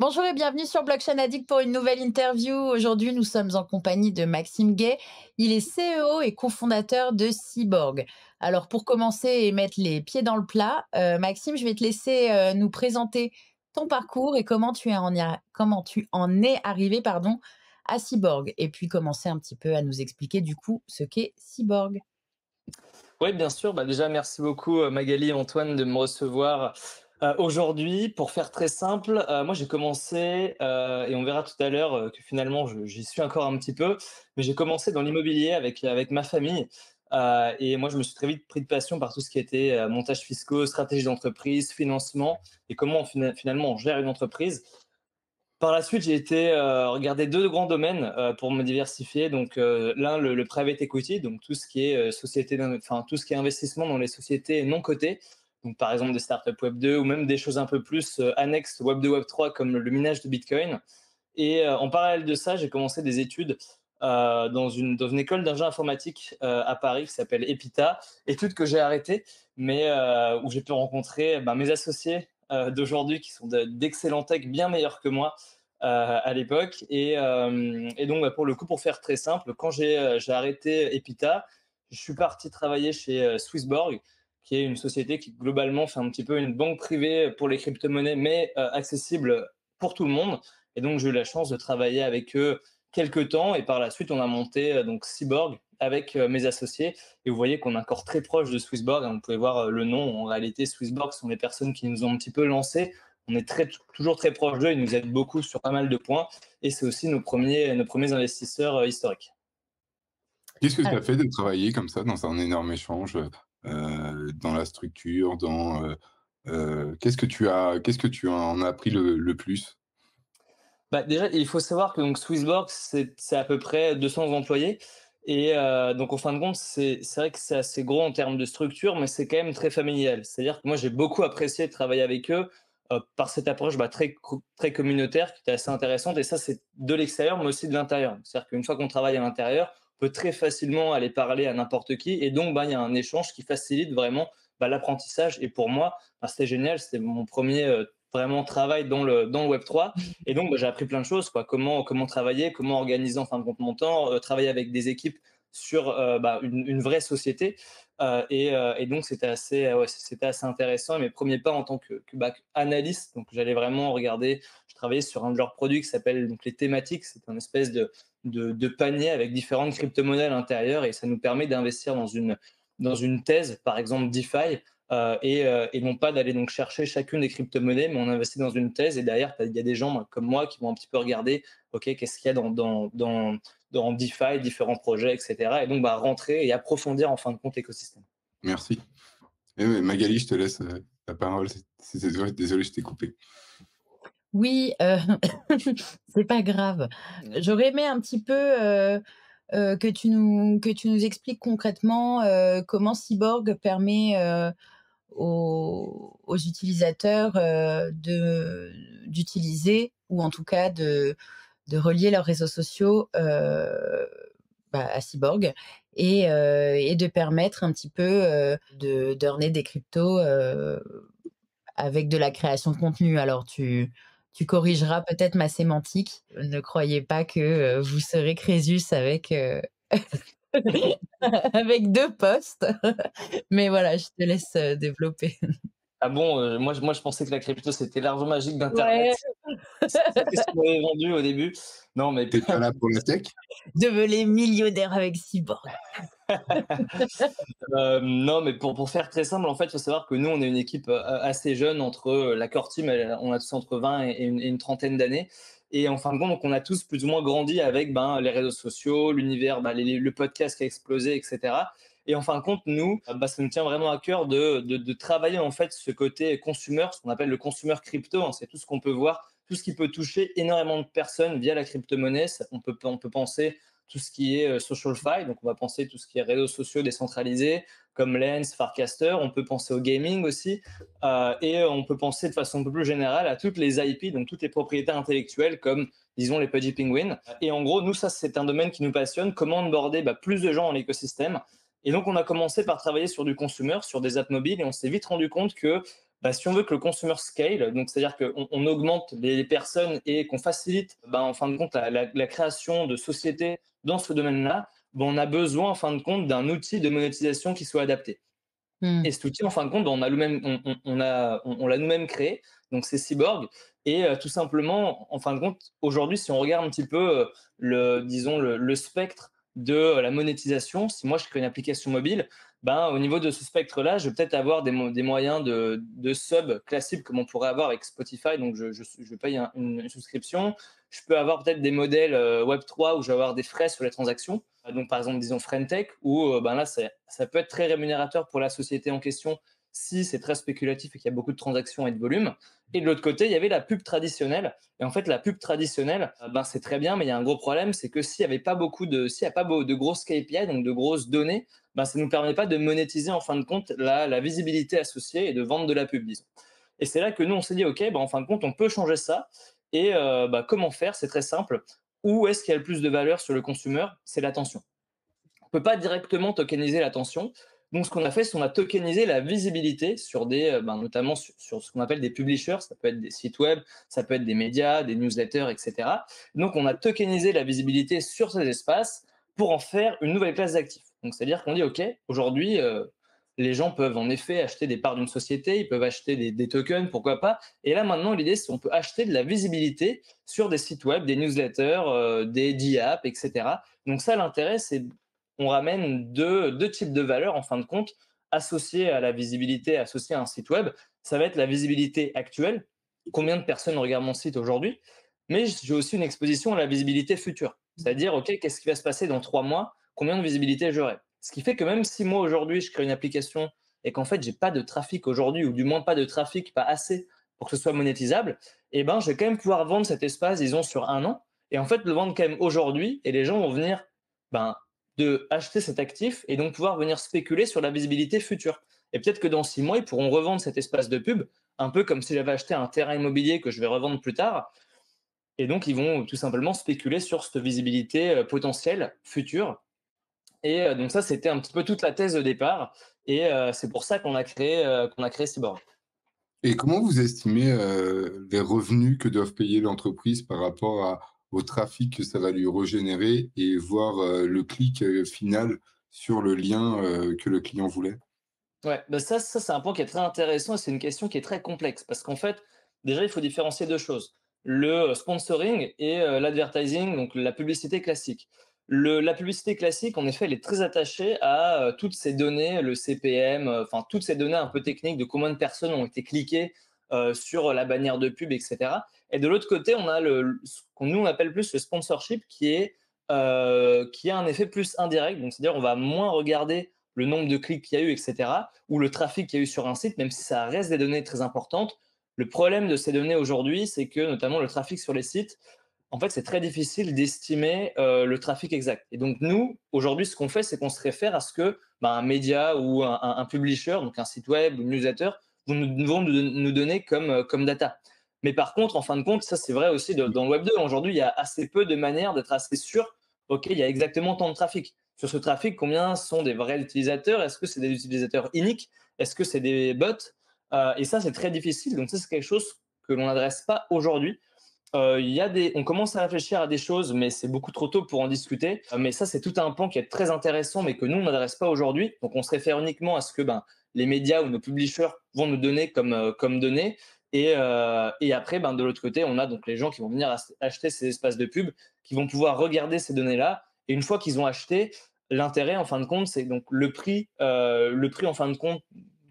Bonjour et bienvenue sur Blockchain Addict pour une nouvelle interview. Aujourd'hui, nous sommes en compagnie de Maxime Gay. Il est CEO et cofondateur de Cyborg. Alors, pour commencer et mettre les pieds dans le plat, Maxime, je vais te laisser nous présenter ton parcours et comment tu en es arrivé, pardon, à Cyborg. Et puis commencer un petit peu à nous expliquer du coup ce qu'est Cyborg. Oui, bien sûr. Déjà, merci beaucoup Magali et Antoine de me recevoir aujourd'hui. Pour faire très simple, moi j'ai commencé, et on verra tout à l'heure que finalement j'y suis encore un petit peu, mais j'ai commencé dans l'immobilier avec ma famille. Et moi, je me suis très vite pris de passion par tout ce qui était montage fiscaux, stratégie d'entreprise, financement et comment finalement on gère une entreprise. Par la suite, j'ai été regarder deux grands domaines pour me diversifier. Donc, l'un, le private equity, donc tout ce qui est tout ce qui est investissement dans les sociétés non cotées. Donc, par exemple, des startups Web 2 ou même des choses un peu plus annexes Web 2, Web 3, comme le minage de Bitcoin. Et en parallèle de ça, j'ai commencé des études dans une école d'ingénierie informatique à Paris qui s'appelle EPITA, études que j'ai arrêtées, mais où j'ai pu rencontrer mes associés d'aujourd'hui qui sont d'excellents techs, bien meilleurs que moi à l'époque. Et donc, pour le coup, pour faire très simple, quand j'ai arrêté EPITA, je suis parti travailler chez Swissborg, qui est une société qui globalement fait un petit peu une banque privée pour les crypto-monnaies, mais accessible pour tout le monde. Et donc, j'ai eu la chance de travailler avec eux quelques temps. Et par la suite, on a monté donc Cyborg avec mes associés. Et vous voyez qu'on est encore très proche de Swissborg, hein. Vous pouvez voir le nom. En réalité, Swissborg sont les personnes qui nous ont un petit peu lancés. On est toujours très proche d'eux. Ils nous aident beaucoup sur pas mal de points. Et c'est aussi nos premiers investisseurs historiques. Qu'est-ce que ça Alors, fait de travailler comme ça dans un énorme échange, dans la structure, qu'est-ce que tu en as appris le plus? Déjà, il faut savoir que donc Swissborg, c'est à peu près 200 employés. Et donc, en fin de compte, c'est vrai que c'est assez gros en termes de structure, mais c'est quand même très familial. C'est-à-dire que moi, j'ai beaucoup apprécié de travailler avec eux par cette approche très communautaire qui était assez intéressante. Et ça, c'est de l'extérieur, mais aussi de l'intérieur. C'est-à-dire qu'une fois qu'on travaille à l'intérieur, on peut très facilement aller parler à n'importe qui. Et donc, il y a un échange qui facilite vraiment l'apprentissage. Et pour moi, c'était génial. C'était mon premier vraiment travail dans le Web3. Et donc, j'ai appris plein de choses, quoi. Comment travailler, comment organiser en fin de compte mon temps, travailler avec des équipes sur une vraie société. Et donc, c'était assez intéressant. Et mes premiers pas en tant que analyste, donc j'allais vraiment regarder, je travaillais sur un de leurs produits qui s'appelle donc les thématiques. C'est un espèce de panier avec différentes crypto-monnaies à l'intérieur et ça nous permet d'investir dans une thèse, par exemple DeFi, et non pas d'aller donc chercher chacune des crypto-monnaies, mais on investit dans une thèse et derrière, il y a des gens comme moi qui vont un petit peu regarder, OK, qu'est-ce qu'il y a dans DeFi, différents projets, etc. Et donc, rentrer et approfondir en fin de compte l'écosystème. Merci. Et ouais, Magali, je te laisse, la parole. Ouais, désolé, je t'ai coupé. oui, c'est pas grave. J'aurais aimé un petit peu que tu nous expliques concrètement comment Cyborg permet aux utilisateurs d'utiliser ou en tout cas de relier leurs réseaux sociaux à Cyborg et de permettre un petit peu d'earner des cryptos avec de la création de contenu. Alors tu corrigeras peut-être ma sémantique. Ne croyez pas que vous serez Crésus avec avec 2 postes. Mais voilà, je te laisse développer. Ah bon, moi, je pensais que la crypto, c'était l'argent magique d'Internet. Ouais. C'était ce qu'on m'avait vendu au début. Non, mais Tu pas là pour la tech? Devenez millionnaire avec Cyborg. Non, mais pour faire très simple, en fait, il faut savoir que nous, on est une équipe assez jeune, la core team, on a tous entre 20 et une trentaine d'années. Et en fin de compte, donc, on a tous plus ou moins grandi avec les réseaux sociaux, l'univers, le podcast qui a explosé, etc. Et en fin de compte, nous, ça nous tient vraiment à cœur de travailler en fait ce côté consumer, ce qu'on appelle le consumer crypto, hein. C'est tout ce qu'on peut voir, tout ce qui peut toucher énormément de personnes via la crypto-monnaie. On peut penser tout ce qui est SocialFi, donc on va penser tout ce qui est réseaux sociaux décentralisés comme Lens, Farcaster. On peut penser au gaming aussi, et on peut penser de façon un peu plus générale à toutes les IP, donc toutes les propriétés intellectuelles comme disons les Pudgy Penguins. Et en gros, nous, ça c'est un domaine qui nous passionne, comment onboarder plus de gens dans l'écosystème. Et donc on a commencé par travailler sur du consumer, sur des apps mobiles, et on s'est vite rendu compte que bah, si on veut que le consumer scale, donc c'est-à-dire qu'on augmente les personnes et qu'on facilite bah, en fin de compte la création de sociétés dans ce domaine-là, bah, on a besoin en fin de compte d'un outil de monétisation qui soit adapté. Mmh. Et cet outil, en fin de compte, bah, on l'a nous-mêmes créé, donc c'est Cyborg. Et tout simplement, en fin de compte, aujourd'hui, si on regarde un petit peu disons, le spectre de la monétisation, si moi je crée une application mobile, ben, au niveau de ce spectre-là, je vais peut-être avoir des moyens de sub classiques comme on pourrait avoir avec Spotify, donc je paye une souscription. Je peux avoir peut-être des modèles Web3 où je vais avoir des frais sur les transactions. Donc, par exemple, disons Friendtech, où ben là, ça peut être très rémunérateur pour la société en question si c'est très spéculatif et qu'il y a beaucoup de transactions et de volume. Et de l'autre côté, il y avait la pub traditionnelle. Et en fait, la pub traditionnelle, ben, c'est très bien, mais il y a un gros problème, c'est que s'il n'y a pas de grosses KPI, donc de grosses données, ben, ça ne nous permet pas de monétiser en fin de compte la visibilité associée et de vendre de la pub, disons. Et c'est là que nous, on s'est dit, OK, ben, en fin de compte, on peut changer ça. Et ben, comment faire? C'est très simple. Où est-ce qu'il y a le plus de valeur sur le consumer? C'est l'attention. On ne peut pas directement tokeniser l'attention. Donc, ce qu'on a fait, c'est qu'on a tokenisé la visibilité sur notamment sur ce qu'on appelle des publishers. Ça peut être des sites web, ça peut être des médias, des newsletters, etc. Donc, on a tokenisé la visibilité sur ces espaces pour en faire une nouvelle classe d'actifs. Donc, c'est-à-dire qu'on dit, OK, aujourd'hui, les gens peuvent en effet acheter des parts d'une société, ils peuvent acheter des tokens, pourquoi pas. Et là, maintenant, l'idée, c'est qu'on peut acheter de la visibilité sur des sites web, des newsletters, des DApps, etc. Donc ça, l'intérêt, c'est on ramène deux types de valeurs, en fin de compte, associées à la visibilité, associées à un site web. Ça va être la visibilité actuelle. Combien de personnes regardent mon site aujourd'hui? Mais j'ai aussi une exposition à la visibilité future. C'est-à-dire, OK, qu'est-ce qui va se passer dans 3 mois? Combien de visibilité j'aurai? Ce qui fait que même si moi, aujourd'hui, je crée une application et qu'en fait, j'ai pas de trafic aujourd'hui, ou du moins pas de trafic, pas assez pour que ce soit monétisable, eh ben, je vais quand même pouvoir vendre cet espace, disons, sur 1 an. Et en fait, le vendre quand même aujourd'hui, et les gens vont venir ben, de acheter cet actif et donc pouvoir venir spéculer sur la visibilité future. Et peut-être que dans 6 mois, ils pourront revendre cet espace de pub, un peu comme si j'avais acheté un terrain immobilier que je vais revendre plus tard. Et donc, ils vont tout simplement spéculer sur cette visibilité potentielle future. Et donc ça, c'était un petit peu toute la thèse de départ. Et c'est pour ça qu'on a créé Cyborg. Et comment vous estimez les revenus que doivent payer l'entreprise par rapport au trafic que ça va lui régénérer et voir le clic final sur le lien que le client voulait? Ouais, bah ça, c'est un point qui est très intéressant et c'est une question qui est très complexe parce qu'en fait, déjà, il faut différencier deux choses. Le sponsoring et l'advertising, donc la publicité classique. La publicité classique, en effet, elle est très attachée à toutes ces données, le CPM, enfin, toutes ces données un peu techniques de combien de personnes ont été cliquées sur la bannière de pub, etc. Et de l'autre côté, on a ce qu'on nous on appelle plus le sponsorship qui a un effet plus indirect. Donc, c'est-à-dire, on va moins regarder le nombre de clics qu'il y a eu, etc., ou le trafic qu'il y a eu sur un site, même si ça reste des données très importantes. Le problème de ces données aujourd'hui, c'est que notamment le trafic sur les sites, en fait, c'est très difficile d'estimer le trafic exact. Et donc, nous, aujourd'hui, ce qu'on fait, c'est qu'on se réfère à ce que un média ou un publisher, donc un site web ou une newsletter, vont nous donner comme data. Mais par contre, en fin de compte, ça, c'est vrai aussi dans le Web 2. Aujourd'hui, il y a assez peu de manières d'être assez sûr, OK, il y a exactement tant de trafic. Sur ce trafic, combien sont des vrais utilisateurs? Est-ce que c'est des utilisateurs uniques? Est-ce que c'est des bots? Et ça, c'est très difficile. Donc ça, c'est quelque chose que l'on n'adresse pas aujourd'hui. On commence à réfléchir à des choses, mais c'est beaucoup trop tôt pour en discuter. Mais ça, c'est tout un pan qui est très intéressant, mais que nous, on n'adresse pas aujourd'hui. Donc on se réfère uniquement à ce que les médias ou nos publishers vont nous donner comme données. Et après, de l'autre côté, on a donc les gens qui vont venir acheter ces espaces de pub, qui vont pouvoir regarder ces données-là. Et une fois qu'ils ont acheté, l'intérêt, en fin de compte, c'est donc le prix en fin de compte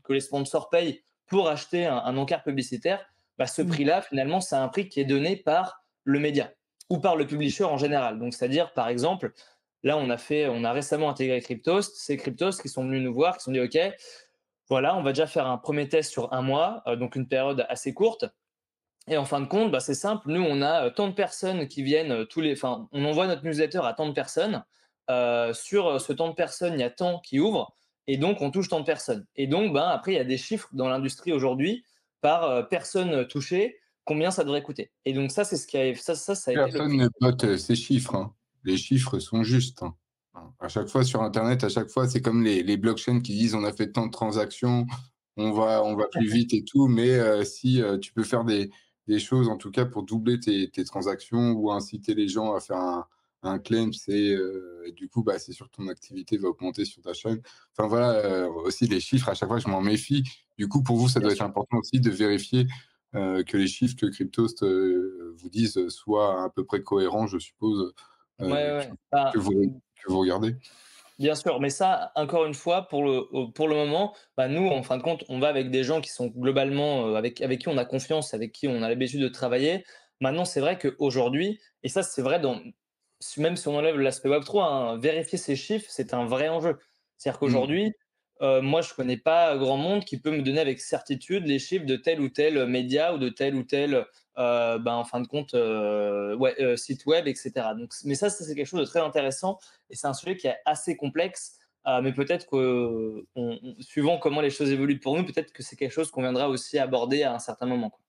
que les sponsors payent pour acheter un encart publicitaire. Ce Mmh. prix-là, finalement, c'est un prix qui est donné par le média ou par le publisher en général. Donc, c'est-à-dire, par exemple, là, on a récemment intégré Cryptost. C'est Cryptost qui sont venus nous voir, qui se sont dit, OK, voilà, on va déjà faire un premier test sur 1 mois, donc une période assez courte. Et en fin de compte, c'est simple. Nous, on a tant de personnes qui viennent on envoie notre newsletter à tant de personnes. Sur ce tant de personnes, il y a tant qui ouvrent. Et donc, on touche tant de personnes. Et donc, après, il y a des chiffres dans l'industrie aujourd'hui par personne touchée, combien ça devrait coûter. Et donc, ça, c'est ce qui a, ça a été le Personne prix. ne note ces chiffres, hein. Les chiffres sont justes, hein. À chaque fois sur Internet, à chaque fois, c'est comme les blockchains qui disent on a fait tant de transactions, on va plus vite et tout, mais si tu peux faire des choses, en tout cas pour doubler tes transactions ou inciter les gens à faire un claim, et du coup, bah, c'est sûr que ton activité va augmenter sur ta chaîne. Enfin voilà, aussi les chiffres, à chaque fois, je m'en méfie. Du coup, pour vous, ça Bien doit être sûr. important aussi de vérifier que les chiffres que Cryptost vous disent soient à peu près cohérents, je suppose, Ouais, euh, ouais. que vous, que vous regardez. Bien sûr, mais ça, encore une fois, pour le moment, bah, nous, en fin de compte, on va avec des gens qui sont globalement, avec qui on a confiance, avec qui on a l'habitude de travailler. Maintenant, c'est vrai qu'aujourd'hui, et ça, c'est vrai même si on enlève l'aspect Web3, hein, vérifier ces chiffres, c'est un vrai enjeu. C'est-à-dire Mm. qu'aujourd'hui, moi, je connais pas grand monde qui peut me donner avec certitude les chiffres de tel ou tel média ou de tel ou tel, ben, en fin de compte, ouais, site web, etc. Donc, mais ça, c'est quelque chose de très intéressant et c'est un sujet qui est assez complexe, mais peut-être que, suivant comment les choses évoluent pour nous, peut-être que c'est quelque chose qu'on viendra aussi aborder à un certain moment, quoi.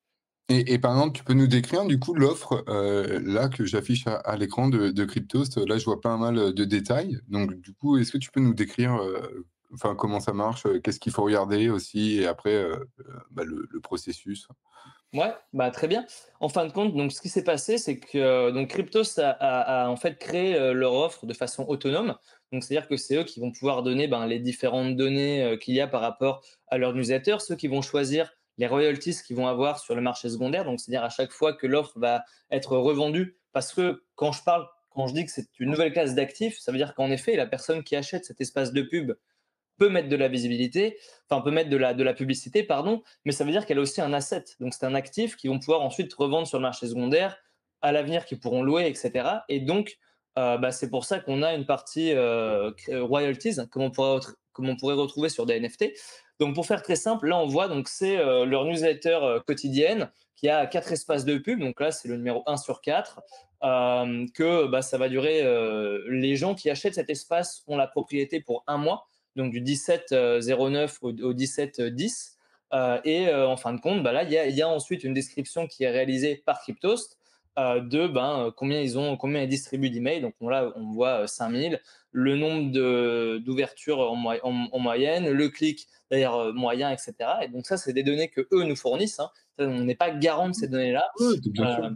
Et par exemple, tu peux nous décrire du coup l'offre là que j'affiche à l'écran de Cryptost. Là, je vois pas mal de détails. Donc, du coup, est-ce que tu peux nous décrire enfin, comment ça marche, qu'est-ce qu'il faut regarder aussi, et après bah, le processus. Ouais, bah, très bien. En fin de compte, donc ce qui s'est passé, c'est que donc Cryptos a en fait créé leur offre de façon autonome. Donc c'est-à-dire que c'est eux qui vont pouvoir donner ben, les différentes données qu'il y a par rapport à leurs newsletters, ceux qui vont choisir les royalties qu'ils vont avoir sur le marché secondaire. Donc c'est-à-dire à chaque fois que l'offre va être revendue, parce que quand je dis que c'est une nouvelle classe d'actifs, ça veut dire qu'en effet, la personne qui achète cet espace de pub peut mettre de la visibilité, enfin peut mettre de la publicité, pardon, mais ça veut dire qu'elle a aussi un asset. Donc c'est un actif qu'ils vont pouvoir ensuite revendre sur le marché secondaire, à l'avenir qu'ils pourront louer, etc. Et donc bah, c'est pour ça qu'on a une partie royalties, comme on pourrait retrouver sur des NFT. Donc pour faire très simple, là on voit donc c'est leur newsletter quotidienne qui a 4 espaces de pub. Donc là c'est le numéro 1 sur 4. Que bah, ça va durer. Les gens qui achètent cet espace ont la propriété pour un mois, donc du 17-09 au 17-10. Et en fin de compte, bah là, il y a ensuite une description qui est réalisée par Cryptost de ben, combien ils distribuent d'emails. Donc là, on voit 5000, le nombre d'ouvertures en moyenne, le clic d'ailleurs moyen, etc. Et donc ça, c'est des données que eux nous fournissent, hein. On n'est pas garant de ces données-là. Oui, bien sûr. Euh,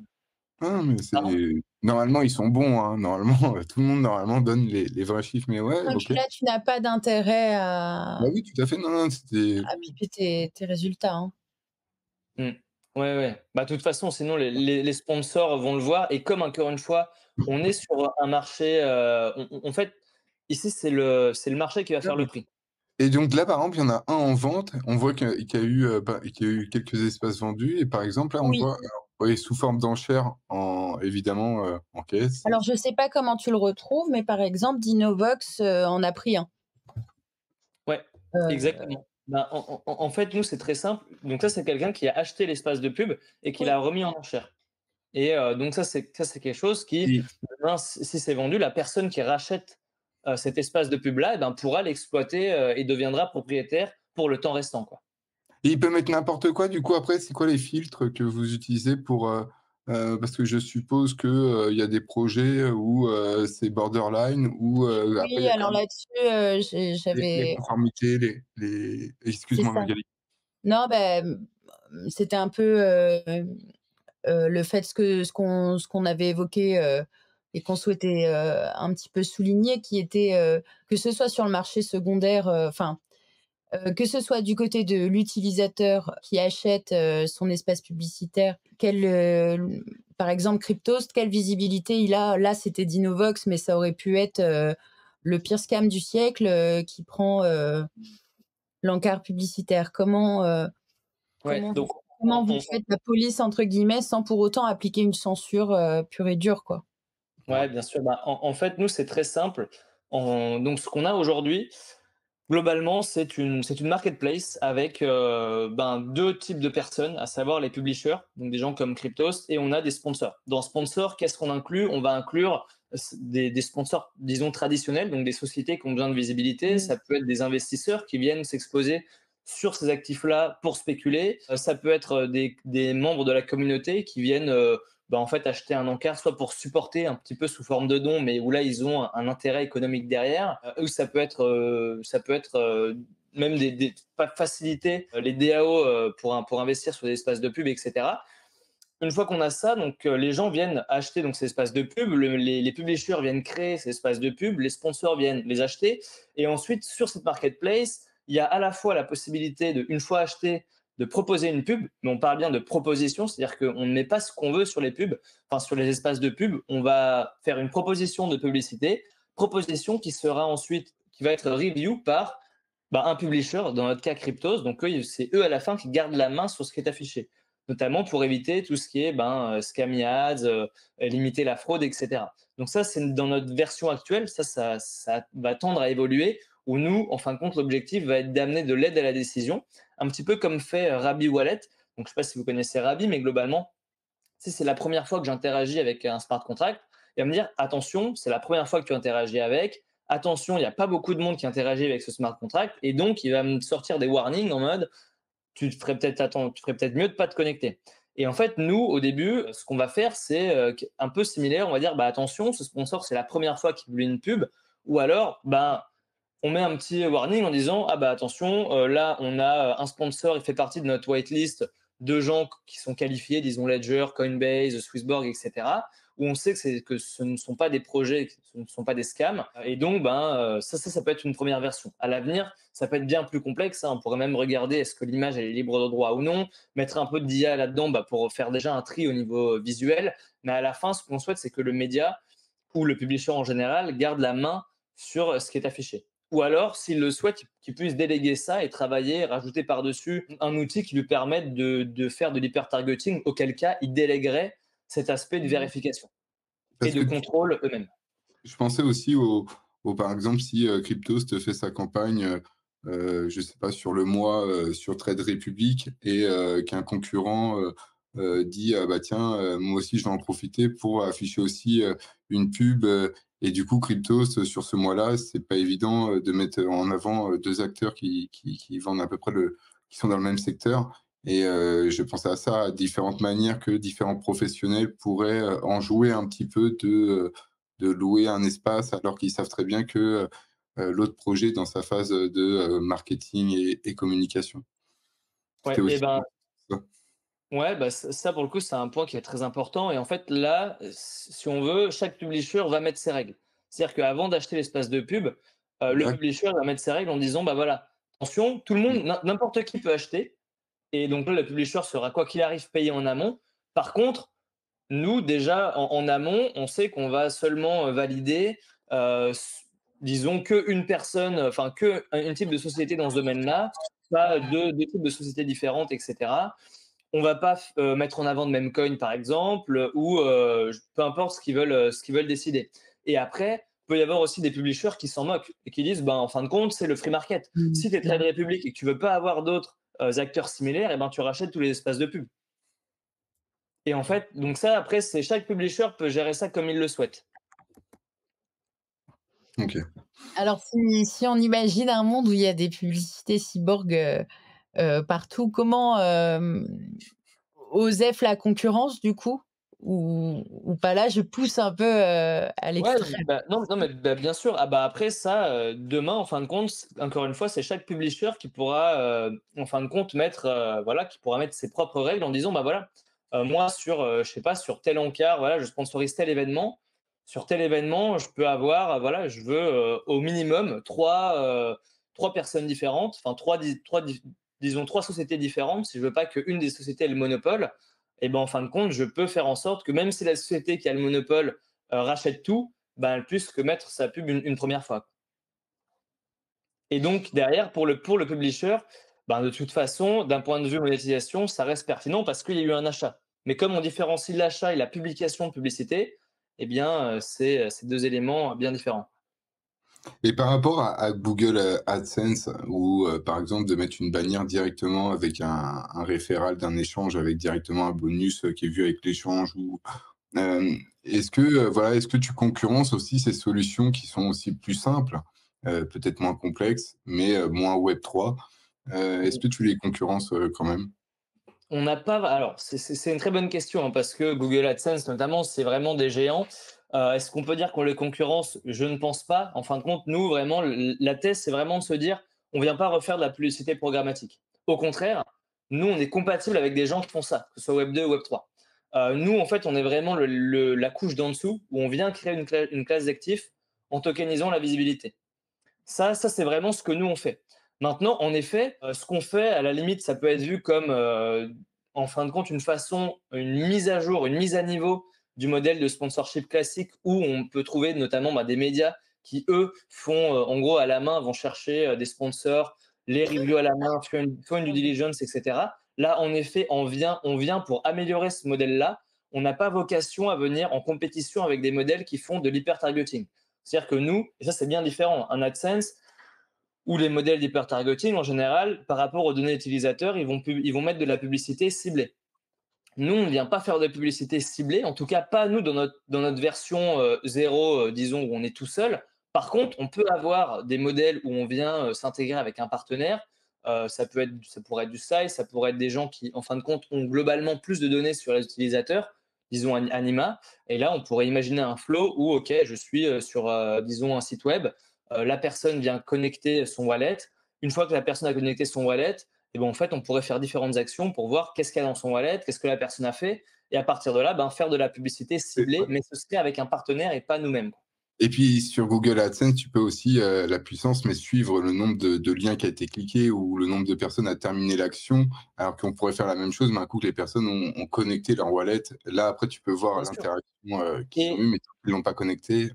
Ah, mais c'est Pardon. normalement ils sont bons, hein. Normalement, tout le monde normalement donne les vrais chiffres. Mais ouais, Donc ok. là, tu n'as pas d'intérêt Bah oui, tout à fait. Non, non, c'était. à piper tes résultats, hein. Mm. Ouais, ouais. Bah, de toute façon, sinon, les sponsors vont le voir. Et comme, encore une fois, on est sur un marché, en fait, ici, c'est le marché qui va faire le prix. Et donc là, par exemple, il y en a un en vente. On voit qu'il y a eu, qu'il y a eu quelques espaces vendus. Et par exemple, là, on Oui. voit, alors, oui, sous forme d'enchères, évidemment, en caisse. Alors, je sais pas comment tu le retrouves, mais par exemple, Dinovox en a pris un. Ouais, Euh, exactement. Ben, en fait, nous, c'est très simple. Donc, ça, c'est quelqu'un qui a acheté l'espace de pub et qui oui. l'a remis en enchère. Et donc, ça, c'est quelque chose qui, Et, demain, si c'est vendu, la personne qui rachète cet espace de pub-là, eh ben, pourra l'exploiter et deviendra propriétaire pour le temps restant, quoi. et il peut mettre n'importe quoi. Du coup, après, c'est quoi les filtres que vous utilisez pour, parce que je suppose que il y a des projets où c'est borderline, ou après il Oui, y a quand alors même là-dessus, les j'avais. conformités, C'est Excuse-moi, ça. Magali. Non, ben, c'était un peu le fait ce qu'on avait évoqué et qu'on souhaitait un petit peu souligner, qui était que ce soit sur le marché secondaire, enfin, que ce soit du côté de l'utilisateur qui achète son espace publicitaire, par exemple Cryptost, quelle visibilité il a. Là, c'était Dinovox, mais ça aurait pu être le pire scam du siècle qui prend l'encart publicitaire. Ouais, Comment vous, donc, comment vous faites la police, entre guillemets, sans pour autant appliquer une censure pure et dure, quoi. ouais, bien sûr. Bah, en fait, nous, c'est très simple. Donc, ce qu'on a aujourd'hui, globalement, c'est une marketplace avec ben, deux types de personnes, à savoir les publishers, donc des gens comme Cryptos, et on a des sponsors. Dans sponsors, qu'est-ce qu'on inclut? On va inclure des sponsors, disons, traditionnels, donc des sociétés qui ont besoin de visibilité. Mm. Ça peut être des investisseurs qui viennent s'exposer sur ces actifs-là pour spéculer. Ça peut être des membres de la communauté qui viennent bah, en fait acheter un encart, soit pour supporter un petit peu sous forme de don, mais où là ils ont un intérêt économique derrière, ou ça peut être même faciliter les DAO pour investir sur des espaces de pub, etc. Une fois qu'on a ça, donc les gens viennent acheter donc ces espaces de pub, les publishers viennent créer ces espaces de pub, les sponsors viennent les acheter, et ensuite sur cette marketplace, il y a à la fois la possibilité de, une fois acheté, de proposer une pub, mais on parle bien de proposition, c'est-à-dire qu'on ne met pas ce qu'on veut sur les pubs, enfin sur les espaces de pub, on va faire une proposition de publicité, proposition qui sera ensuite, qui va être review par un publisher, dans notre cas Cryptos, donc c'est eux à la fin qui gardent la main sur ce qui est affiché, notamment pour éviter tout ce qui est scammy ads, limiter la fraude, etc. Donc ça, c'est dans notre version actuelle, ça va tendre à évoluer, où nous, en fin de compte, l'objectif va être d'amener de l'aide à la décision, un petit peu comme fait Rabby Wallet. Donc je ne sais pas si vous connaissez Rabby, mais globalement, c'est la première fois que j'interagis avec un smart contract, il va me dire, attention, c'est la première fois que tu interagis avec, attention, il n'y a pas beaucoup de monde qui interagit avec ce smart contract, et donc il va me sortir des warnings en mode, tu ferais peut-être mieux de pas te connecter. Et en fait, nous, au début, ce qu'on va faire, c'est un peu similaire. On va dire, attention, ce sponsor, c'est la première fois qu'il publie une pub. Ou alors, on met un petit warning en disant, attention, là, on a un sponsor, il fait partie de notre whitelist de gens qui sont qualifiés, disons Ledger, Coinbase, Swissborg, etc., où on sait que ce ne sont pas des projets, que ce ne sont pas des scams. Et donc, ça peut être une première version. À l'avenir, ça peut être bien plus complexe. On pourrait même regarder est-ce que l'image elle est libre de droit ou non, mettre un peu d'IA là-dedans pour faire déjà un tri au niveau visuel. Mais à la fin, ce qu'on souhaite, c'est que le média ou le publisher en général garde la main sur ce qui est affiché. Ou alors, s'il le souhaite, qu'il puisse déléguer ça et travailler, rajouter par-dessus un outil qui lui permette de faire de l'hyper-targeting, auquel cas, il déléguerait cet aspect de vérification et de contrôle eux-mêmes. Je pensais aussi par exemple, si Cryptos te fait sa campagne, je ne sais pas, sur le mois, sur Trade Republic, et qu'un concurrent dit, tiens, moi aussi, je vais en profiter pour afficher aussi une pub. Et du coup, Cryptos, sur ce mois-là, c'est pas évident de mettre en avant deux acteurs qui vendent à peu près qui sont dans le même secteur. Et je pensais à ça, à différentes manières que différents professionnels pourraient en jouer un petit peu de louer un espace alors qu'ils savent très bien que l'autre projet est dans sa phase de marketing et communication. Ouais, Aussi ça. ça. Ouais, ça pour le coup, c'est un point qui est très important. Et en fait, là, si on veut, chaque publisher va mettre ses règles. C'est-à-dire qu'avant d'acheter l'espace de pub, le publisher va mettre ses règles en disant, voilà, attention, tout le monde, n'importe qui peut acheter. Et donc là, le publisher sera, quoi qu'il arrive, payé en amont. Par contre, nous, déjà, en amont, on sait qu'on va seulement valider, disons, qu'une personne, enfin, qu'un type de société dans ce domaine-là, pas deux types de sociétés différentes, etc. On va pas mettre en avant de même coin, par exemple, ou peu importe ce qu'ils veulent décider. Et après, il peut y avoir aussi des publishers qui s'en moquent et qui disent, en fin de compte, c'est le free market. Si tu es Trade Republic et que tu veux pas avoir d'autres acteurs similaires, tu rachètes tous les espaces de pub. Et en fait, donc ça, après, chaque publisher peut gérer ça comme il le souhaite. Ok. Alors, si on imagine un monde où il y a des publicités cyborg partout, comment OSEF la concurrence, du coup, ou pas? Là, je pousse un peu à l'extrême. Non, mais bien sûr. Après ça, demain, en fin de compte, encore une fois, c'est chaque publisher qui pourra, en fin de compte, qui pourra mettre ses propres règles en disant, moi, je sais pas, sur tel encart, je sponsorise tel événement. Sur tel événement, je peux avoir, je veux au minimum trois personnes différentes, enfin disons trois sociétés différentes. Si je veux pas qu'une des sociétés ait le monopole, et en fin de compte, je peux faire en sorte que même si la société qui a le monopole rachète tout, elle puisse que mettre sa pub une première fois. Et donc derrière, pour le publisher, de toute façon, d'un point de vue monétisation, ça reste pertinent parce qu'il y a eu un achat. Mais comme on différencie l'achat et la publication de publicité, c'est deux éléments bien différents. Et par rapport à Google AdSense, ou par exemple de mettre une bannière directement avec un référal d'un échange, avec directement un bonus qui est vu avec l'échange, ou est-ce que tu concurrences aussi ces solutions qui sont aussi plus simples, peut-être moins complexes, mais moins Web3? Est-ce que tu les concurrences quand même? On n'a pas. Alors, c'est une très bonne question parce que Google AdSense, notamment, c'est vraiment des géants. Est-ce qu'on peut dire qu'on les concurrence? Je ne pense pas. En fin de compte, nous, vraiment, la thèse, c'est vraiment de se dire on ne vient pas refaire de la publicité programmatique. Au contraire, nous, on est compatible avec des gens qui font ça, que ce soit Web 2 ou Web 3. Nous, en fait, on est vraiment la couche d'en dessous où on vient créer une classe d'actifs en tokenisant la visibilité. Ça c'est vraiment ce que nous, on fait. Maintenant, en effet, ce qu'on fait, à la limite, ça peut être vu comme, en fin de compte, une mise à jour, une mise à niveau du modèle de sponsorship classique où on peut trouver notamment des médias qui, eux, font, en gros, à la main, vont chercher des sponsors, les reviews à la main, font une due diligence, etc. Là, en effet, on vient pour améliorer ce modèle-là. On n'a pas vocation à venir en compétition avec des modèles qui font de l'hyper-targeting. C'est-à-dire que nous, et ça c'est bien différent, un AdSense ou les modèles d'hyper-targeting en général, par rapport aux données utilisateurs, ils vont mettre de la publicité ciblée. Nous, on ne vient pas faire de publicité ciblée, en tout cas pas nous dans notre version 0, disons, où on est tout seul. Par contre, on peut avoir des modèles où on vient s'intégrer avec un partenaire. Ça pourrait être du size, ça pourrait être des gens qui, en fin de compte, ont globalement plus de données sur les utilisateurs, disons Anima. Et là, on pourrait imaginer un flow où, OK, je suis sur, disons, un site web. La personne vient connecter son wallet. Une fois que la personne a connecté son wallet, et ben, en fait, on pourrait faire différentes actions pour voir qu'est-ce qu'il y a dans son wallet, qu'est-ce que la personne a fait, et à partir de là, faire de la publicité ciblée, mais ce serait avec un partenaire et pas nous-mêmes. Et puis sur Google AdSense, tu peux aussi, la puissance, mais suivre le nombre de liens qui a été cliqué ou le nombre de personnes à terminer l'action, alors qu'on pourrait faire la même chose, mais un coup que les personnes ont connecté leur wallet, là après tu peux voir Bien sûr. l'interaction qu'ils ont eue, mais tant qu'ils l'ont pas connecté,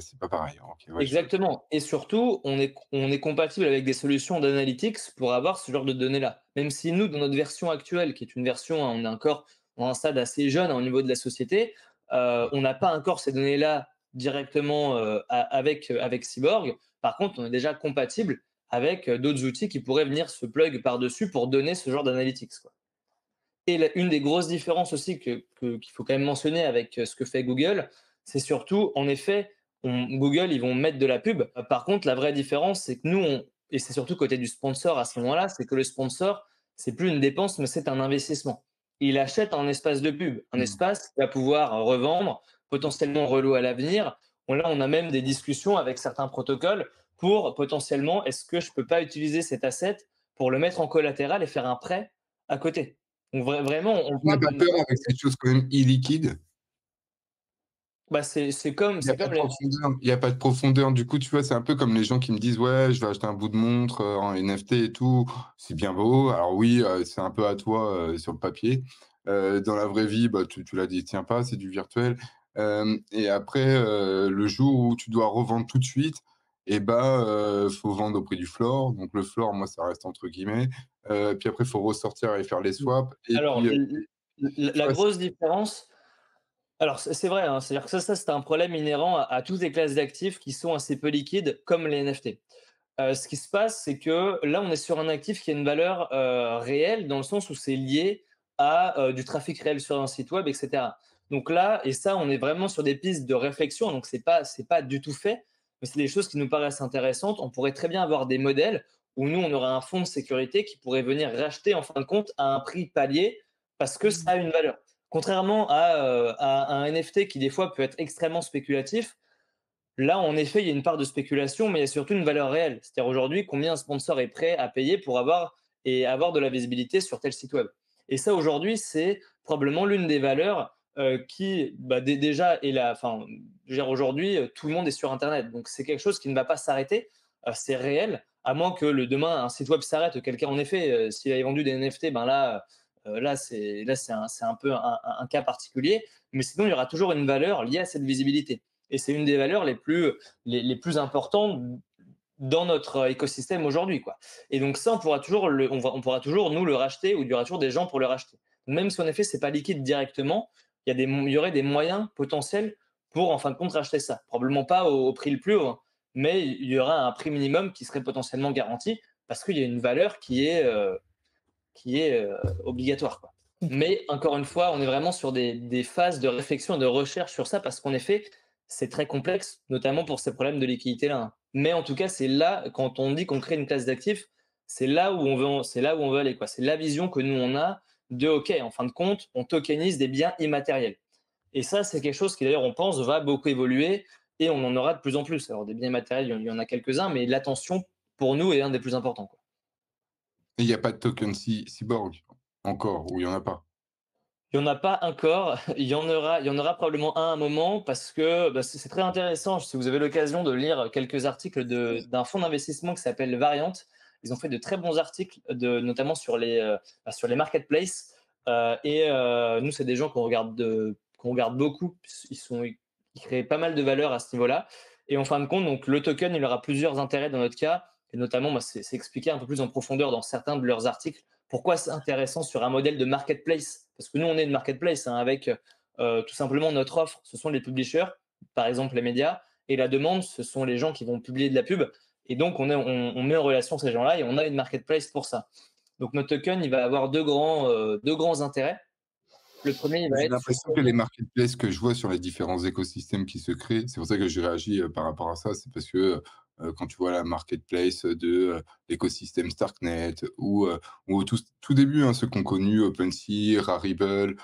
c'est pas pareil. Okay, ouais, Exactement. Et surtout, on est compatible avec des solutions d'analytics pour avoir ce genre de données-là. Même si nous, dans notre version actuelle, qui est une version, on est encore dans un stade assez jeune au niveau de la société, on n'a pas encore ces données-là directement avec Cyborg. Par contre, on est déjà compatible avec d'autres outils qui pourraient venir se plug par-dessus pour donner ce genre d'analytics, quoi. Et une des grosses différences aussi qu'il faut quand même mentionner avec ce que fait Google, c'est surtout, en effet, Google, ils vont mettre de la pub. Par contre, la vraie différence, c'est que nous, et c'est surtout côté du sponsor à ce moment-là, c'est que le sponsor, c'est plus une dépense, mais c'est un investissement. Il achète un espace de pub, un espace qu'il va pouvoir revendre, potentiellement relouer à l'avenir. Là, on a même des discussions avec certains protocoles pour potentiellement, est-ce que je ne peux pas utiliser cet asset pour le mettre en collatéral et faire un prêt à côté. Donc vraiment, on tu n'as parle pas d'une peur avec ces choses quand même illiquides? c'est comme Il y a pas de les profondeur, il y a pas de profondeur. Du coup, tu vois, c'est un peu comme les gens qui me disent: «Ouais, je vais acheter un bout de montre, en NFT et tout». C'est bien beau. Alors oui, c'est un peu à toi, sur le papier. Dans la vraie vie, tu la détiens pas, c'est du virtuel. Et après, le jour où tu dois revendre tout de suite faut vendre au prix du floor. Donc le floor, moi, ça reste entre guillemets. Puis après, il faut ressortir et faire les swaps et alors puis, tu la vois? grosse différence, alors c'est vrai, hein, c'est-à-dire que ça c'est un problème inhérent à toutes les classes d'actifs qui sont assez peu liquides comme les NFT. Ce qui se passe, c'est que là, on est sur un actif qui a une valeur réelle dans le sens où c'est lié à du trafic réel sur un site web, etc. Donc là, et ça, on est vraiment sur des pistes de réflexion, donc c'est pas du tout fait, mais c'est des choses qui nous paraissent intéressantes. On pourrait très bien avoir des modèles où nous, on aurait un fonds de sécurité qui pourrait venir racheter en fin de compte à un prix palier parce que ça a une valeur. Contrairement à un NFT qui des fois peut être extrêmement spéculatif, là, en effet, il y a une part de spéculation, mais il y a surtout une valeur réelle. C'est-à-dire aujourd'hui, combien un sponsor est prêt à payer pour avoir de la visibilité sur tel site web. Et ça, aujourd'hui, c'est probablement l'une des valeurs qui, déjà, est là. Enfin, je veux dire, aujourd'hui, tout le monde est sur Internet. Donc, c'est quelque chose qui ne va pas s'arrêter. C'est réel, à moins que demain, un site web s'arrête. Quelqu'un, en effet, s'il avait vendu des NFT, c'est un peu un cas particulier. Mais sinon, il y aura toujours une valeur liée à cette visibilité. Et c'est une des valeurs les plus importantes dans notre écosystème aujourd'hui, quoi. Et donc ça, on pourra toujours nous le racheter, ou il y aura toujours des gens pour le racheter. Même si en effet c'est pas liquide directement, il y aurait des moyens potentiels pour en fin de compte racheter ça. Probablement pas au prix le plus haut, hein, mais il y aura un prix minimum qui serait potentiellement garanti parce qu'il y a une valeur qui est obligatoire, quoi. Mais encore une fois, on est vraiment sur des phases de réflexion et de recherche sur ça parce qu'en effet, c'est très complexe, notamment pour ces problèmes de liquidité-là, hein. Mais en tout cas, c'est là, quand on dit qu'on crée une classe d'actifs, c'est là où on veut aller, quoi. C'est la vision que nous, on a de, OK, en fin de compte, on tokenise des biens immatériels. Et ça, c'est quelque chose qui, d'ailleurs, on pense, va beaucoup évoluer et on en aura de plus en plus. Alors, des biens immatériels, il y en a quelques-uns, mais l'attention pour nous, est un des plus importants, quoi. Et il n'y a pas de token cyborg encore, ou il n'y en a pas? Il n'y en a pas encore, il y en aura probablement un à un moment parce que, bah, c'est très intéressant. Si vous avez l'occasion de lire quelques articles d'un fonds d'investissement qui s'appelle Variant, ils ont fait de très bons articles notamment sur les marketplaces, nous, c'est des gens qu'on regarde beaucoup. Ils créent pas mal de valeur à ce niveau-là et en fin de compte, donc le token, il aura plusieurs intérêts dans notre cas et notamment, bah, c'est expliqué un peu plus en profondeur dans certains de leurs articles. Pourquoi c'est intéressant sur un modèle de marketplace? Parce que nous, on est une marketplace, hein, avec tout simplement notre offre, ce sont les publishers, par exemple les médias, et la demande, ce sont les gens qui vont publier de la pub. Et donc, on met en relation ces gens-là et on a une marketplace pour ça. Donc, notre token, il va avoir deux grands intérêts. Le premier, il va J'ai être sur l'impression que les marketplaces que je vois sur les différents écosystèmes qui se créent, c'est pour ça que j'ai réagi, par rapport à ça, c'est parce que, quand tu vois la marketplace de, l'écosystème Starknet ou au tout début, hein, ceux qui ont connu OpenSea, Rarible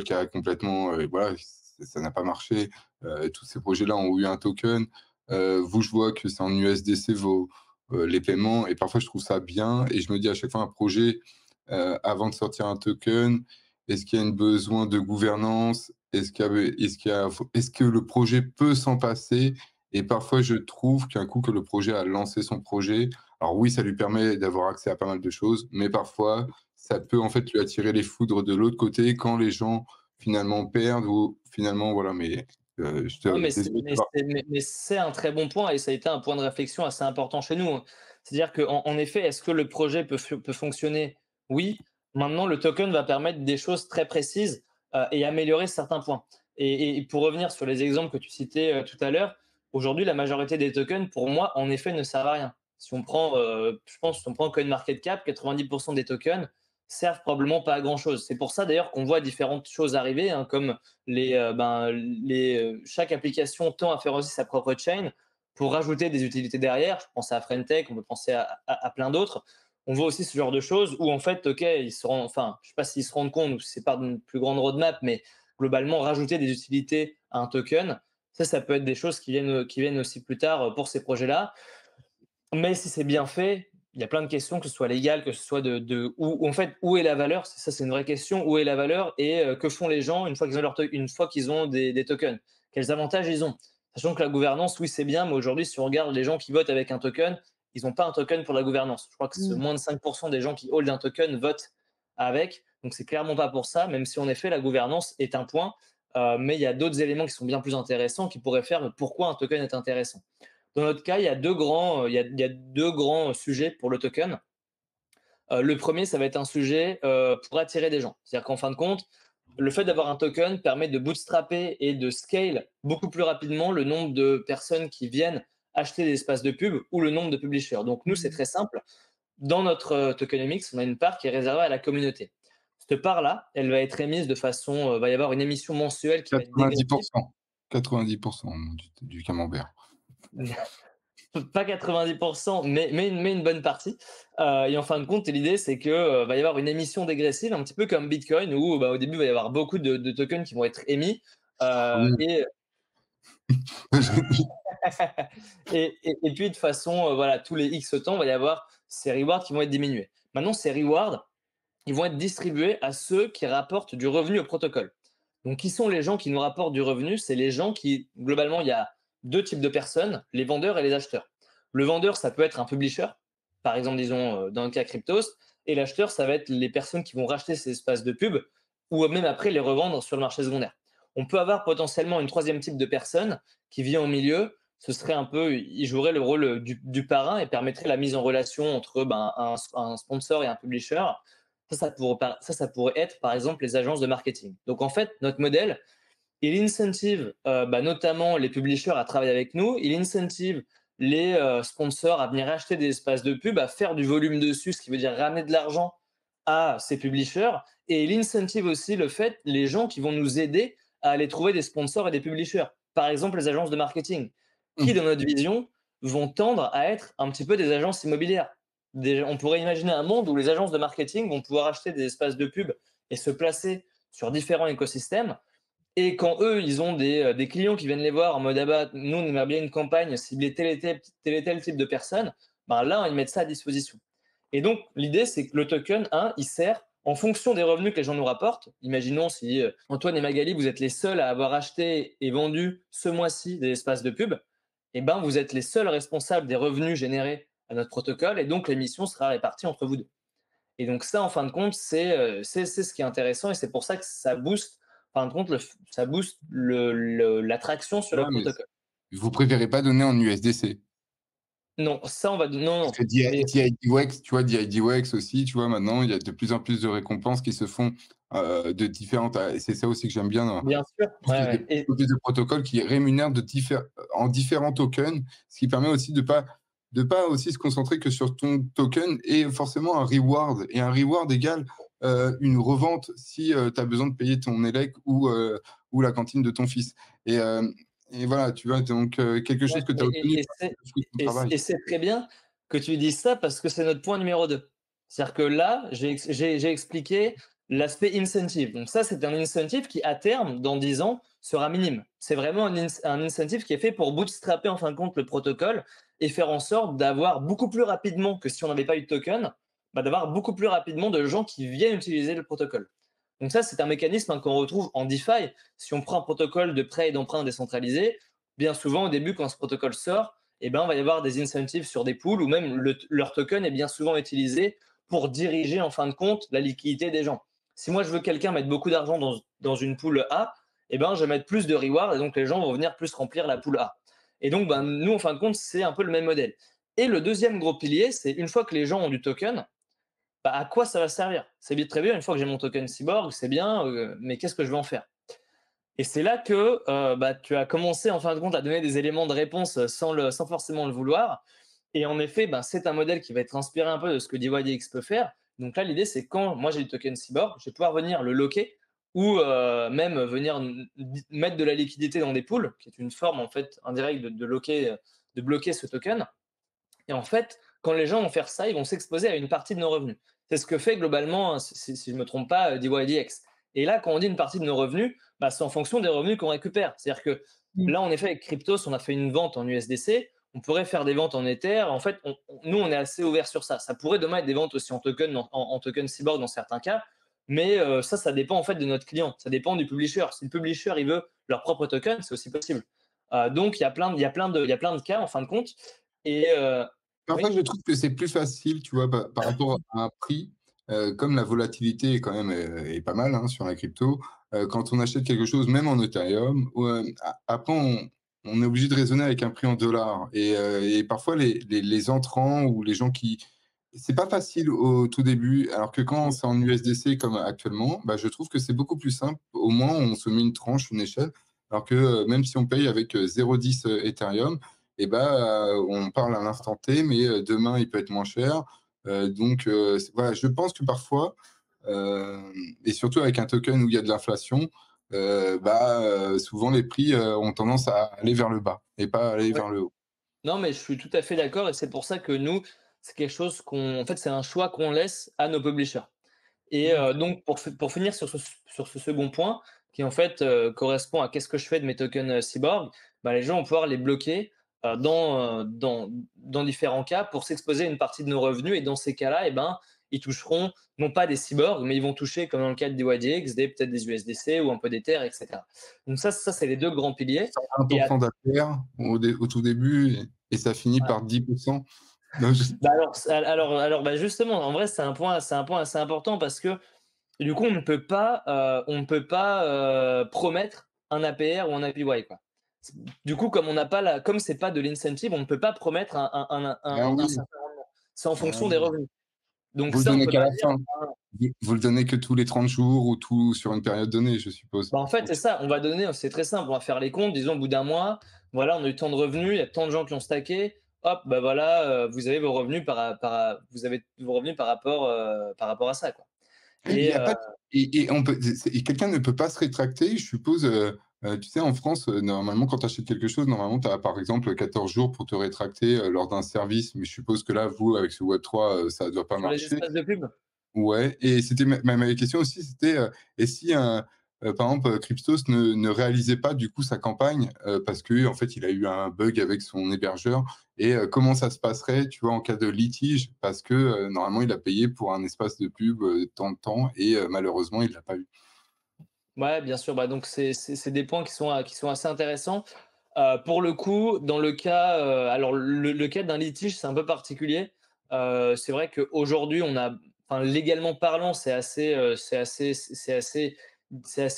qui a complètement, voilà, ça n'a pas marché. Tous ces projets-là ont eu un token. Vous, je vois que c'est en USDC les paiements et parfois je trouve ça bien et je me dis à chaque fois un projet, avant de sortir un token, est-ce qu'il y a un besoin de gouvernance? Est-ce que le projet peut s'en passer? Et parfois, je trouve qu'un coup que le projet a lancé son projet, alors oui, ça lui permet d'avoir accès à pas mal de choses, mais parfois, ça peut en fait lui attirer les foudres de l'autre côté quand les gens finalement perdent ou finalement, voilà, mais Non, mais c'est désolé de mais t'avoir. c'est mais mais c'est un très bon point et ça a été un point de réflexion assez important chez nous, hein. C'est-à-dire qu'en effet, est-ce que le projet peut fonctionner? Oui. Maintenant, le token va permettre des choses très précises, et améliorer certains points. Et pour revenir sur les exemples que tu citais, tout à l'heure, aujourd'hui, la majorité des tokens, pour moi, en effet, ne servent à rien. Si on prend, je pense, si on prend CoinMarketCap, 90 des tokens servent probablement pas à grand chose. C'est pour ça d'ailleurs qu'on voit différentes choses arriver, hein, comme chaque application tend à faire aussi sa propre chain pour rajouter des utilités derrière. Je pense à Frentech, on peut penser à plein d'autres. On voit aussi ce genre de choses où en fait, ok, enfin, je sais pas s'ils se rendent compte ou si c'est pas d'une plus grande roadmap, mais globalement, rajouter des utilités à un token, ça peut être des choses qui viennent aussi plus tard pour ces projets-là. Mais si c'est bien fait, il y a plein de questions, que ce soit légal, que ce soit en fait, où est la valeur? Ça, c'est une vraie question. Où est la valeur et que font les gens une fois qu'ils ont une fois qu'ils ont des tokens? Quels avantages ils ont? Sachant que la gouvernance, oui, c'est bien, mais aujourd'hui, si on regarde les gens qui votent avec un token, ils n'ont pas un token pour la gouvernance. Je crois que c'est Mmh. moins de 5% des gens qui hold un token votent avec. Donc, c'est clairement pas pour ça, même si en effet, la gouvernance est un point. Mais il y a d'autres éléments qui sont bien plus intéressants qui pourraient faire pourquoi un token est intéressant. Dans notre cas, il y a deux grands sujets pour le token. Le premier, ça va être un sujet pour attirer des gens. C'est-à-dire qu'en fin de compte, le fait d'avoir un token permet de bootstrapper et de scale beaucoup plus rapidement le nombre de personnes qui viennent acheter des espaces de pub ou le nombre de publishers. Donc nous, c'est très simple. Dans notre tokenomics, on a une part qui est réservée à la communauté. Cette part-là, elle va être émise de façon, va y avoir une émission mensuelle qui va être dégressive. 90%. 90% du camembert. Pas 90%, mais une bonne partie. Et en fin de compte, l'idée, c'est que va y avoir une émission dégressive, un petit peu comme Bitcoin, où bah, au début, il va y avoir beaucoup de tokens qui vont être émis. Oui. Et, et puis, de façon, voilà, tous les X temps, il va y avoir ces rewards qui vont être diminués. Maintenant, ces rewards, ils vont être distribués à ceux qui rapportent du revenu au protocole. Donc, qui sont les gens qui nous rapportent du revenu? C'est les gens qui, globalement, il y a deux types de personnes, les vendeurs et les acheteurs. Le vendeur, ça peut être un publisher, par exemple, disons, dans le cas Cryptos, et l'acheteur, ça va être les personnes qui vont racheter ces espaces de pub ou même après les revendre sur le marché secondaire. On peut avoir potentiellement une troisième type de personne qui vient au milieu. Ce serait un peu, il jouerait le rôle du parrain et permettrait la mise en relation entre un sponsor et un publisher. Ça pourrait être, par exemple, les agences de marketing. Donc, en fait, notre modèle, il incentive notamment les publishers à travailler avec nous. Il incentive les sponsors à venir acheter des espaces de pub, à faire du volume dessus, ce qui veut dire ramener de l'argent à ces publishers. Et il incentive aussi les gens qui vont nous aider à aller trouver des sponsors et des publishers. Par exemple, les agences de marketing, qui, dans notre vision, vont tendre à être un petit peu des agences immobilières. On pourrait imaginer un monde où les agences de marketing vont pouvoir acheter des espaces de pub et se placer sur différents écosystèmes. Et quand eux, ils ont des clients qui viennent les voir en mode ah bah, nous, on aimerait bien une campagne ciblée tel et tel type de personnes, ben là, ils mettent ça à disposition. Et donc, l'idée, c'est que le token, il sert en fonction des revenus que les gens nous rapportent. Imaginons si Antoine et Magali, vous êtes les seuls à avoir acheté et vendu ce mois-ci des espaces de pub, et ben vous êtes les seuls responsables des revenus générés à notre protocole, et donc l'émission sera répartie entre vous deux. Et donc ça, en fin de compte, c'est ce qui est intéressant, et c'est pour ça que ça booste, en fin de compte, ça booste l'attraction sur Ouais, le mais protocole. vous préférez pas donner en USDC? Non, ça, on va... Non, Parce non. que Mais DIDWEX, tu vois, DIDWEX aussi, tu vois, maintenant, il y a de plus en plus de récompenses qui se font de différentes. Et c'est ça aussi que j'aime bien dans bien sûr, ouais, ouais. Et plus de protocoles qui rémunèrent en différents tokens, ce qui permet aussi de pas aussi se concentrer que sur ton token et forcément un reward. Et un reward égale une revente si tu as besoin de payer ton élec ou la cantine de ton fils. Et, euh, et voilà, tu vois, donc quelque ouais, chose que tu as obtenu et par le fruit de ton travail. et c'est très bien que tu dises ça parce que c'est notre point numéro 2. C'est-à-dire que là, j'ai expliqué l'aspect incentive. Donc ça, c'est un incentive qui, à terme, dans 10 ans, sera minime. C'est vraiment un incentive qui est fait pour bootstrapper, en fin de compte, le protocole et faire en sorte d'avoir beaucoup plus rapidement que si on n'avait pas eu de token, bah, d'avoir beaucoup plus rapidement de gens qui viennent utiliser le protocole. Donc ça, c'est un mécanisme qu'on retrouve en DeFi. Si on prend un protocole de prêt et d'emprunt décentralisé, bien souvent, au début, quand ce protocole sort, eh ben, il va y avoir des incentives sur des pools ou même leur token est bien souvent utilisé pour diriger en fin de compte la liquidité des gens. Si moi, je veux quelqu'un mettre beaucoup d'argent dans une pool A, eh ben, je vais mettre plus de rewards et donc les gens vont venir plus remplir la pool A. Et donc, ben, nous, en fin de compte, c'est un peu le même modèle. Et le deuxième gros pilier, c'est une fois que les gens ont du token, bah, à quoi ça va servir? C'est bien très bien, une fois que j'ai mon token Cyborg, c'est bien, mais qu'est-ce que je vais en faire? Et c'est là que bah, tu as commencé en fin de compte à donner des éléments de réponse sans forcément le vouloir. Et en effet, ben, c'est un modèle qui va être inspiré un peu de ce que DYDX peut faire. Donc là, l'idée, c'est quand moi j'ai le token Cyborg, je vais pouvoir venir le locker ou même venir mettre de la liquidité dans des pools, qui est une forme en fait indirecte de bloquer ce token. Et en fait, quand les gens vont faire ça, ils vont s'exposer à une partie de nos revenus. C'est ce que fait globalement, si je ne me trompe pas, DYDX. Et là, quand on dit une partie de nos revenus, bah, c'est en fonction des revenus qu'on récupère. C'est-à-dire que Mmh. là, en effet, avec Cryptos, on a fait une vente en USDC, on pourrait faire des ventes en Ether. En fait, nous, on est assez ouvert sur ça. Ça pourrait demain être des ventes aussi en token, en token Cyborg dans certains cas, mais ça dépend en fait de notre client. Ça dépend du publisher. Si le publisher il veut leur propre token, c'est aussi possible. Donc, il y a plein de cas en fin de compte. Et Parfois, oui, je trouve que c'est plus facile, tu vois, par rapport à un prix, comme la volatilité est quand même, est pas mal, hein, sur la crypto, quand on achète quelque chose, même en Ethereum, ou, après on est obligé de raisonner avec un prix en dollars et parfois les entrants ou les gens qui c'est pas facile au tout début, alors que quand c'est en USDC comme actuellement, bah, je trouve que c'est beaucoup plus simple. Au moins, on se met une tranche, une échelle, alors que, même si on paye avec, 0,10 Ethereum, et bah, on parle à l'instant T, mais demain, il peut être moins cher. Donc, voilà, je pense que parfois, et surtout avec un token où il y a de l'inflation, bah, souvent les prix ont tendance à aller vers le bas et pas aller ouais. vers le haut. Non, mais je suis tout à fait d'accord et c'est pour ça que nous, c'est quelque chose en fait, c'est un choix qu'on laisse à nos publishers. Et OK. donc pour finir sur ce second point qui, en fait, correspond à qu'est-ce que je fais de mes tokens, Cyborg? Bah, les gens vont pouvoir les bloquer, dans différents cas pour s'exposer à une partie de nos revenus et dans ces cas-là, et ben, ils toucheront non pas des Cyborg, mais ils vont toucher, comme dans le cas de DYDX, peut-être des USDC ou un peu d'Ether et cetera. Donc ça, c'est les 2 grands piliers. Et 1% d'affaires au tout début et ça finit par 10%. Non, je bah bah justement, en vrai, c'est un point assez important parce que du coup, on ne peut pas promettre un APR ou un APY, quoi. Du coup, comme c'est pas de l'incentive, on ne peut pas promettre ah un oui, certain rendement. C'est en ah fonction des oui. revenus. Donc Vous le ça, on donnez peut qu'à pas la dire. fin. Vous le donnez que tous les 30 jours ou tout sur une période donnée, je suppose? Bah, en fait, OK. c'est ça. On va donner, c'est très simple. On va faire les comptes. Disons, au bout d'un mois, voilà, on a eu tant de revenus, il y a tant de gens qui ont stacké. Hop, bah voilà, vous avez vos revenus vous avez vos revenus par rapport à ça, quoi. Et il Et y a pas et on peut et quelqu'un ne peut pas se rétracter, je suppose, tu sais, en France, normalement, quand tu achètes quelque chose, normalement, tu as, par exemple, 14 jours pour te rétracter, lors d'un service, mais je suppose que là, vous, avec ce Web3, ça ne doit pas sur les marcher. espaces de pub, Ouais et c'était ma question aussi, c'était, et si par exemple, Cryptos ne réalisait pas du coup sa campagne, parce que en fait, il a eu un bug avec son hébergeur et comment ça se passerait, tu vois, en cas de litige? Parce que, normalement, il a payé pour un espace de pub, tant de temps et malheureusement, il l'a pas eu. Ouais, bien sûr, bah, donc c'est des points qui sont assez intéressants. Pour le coup, dans le cas, alors le cas d'un litige, c'est un peu particulier. C'est vrai qu'aujourd'hui, on a enfin, légalement parlant, c'est assez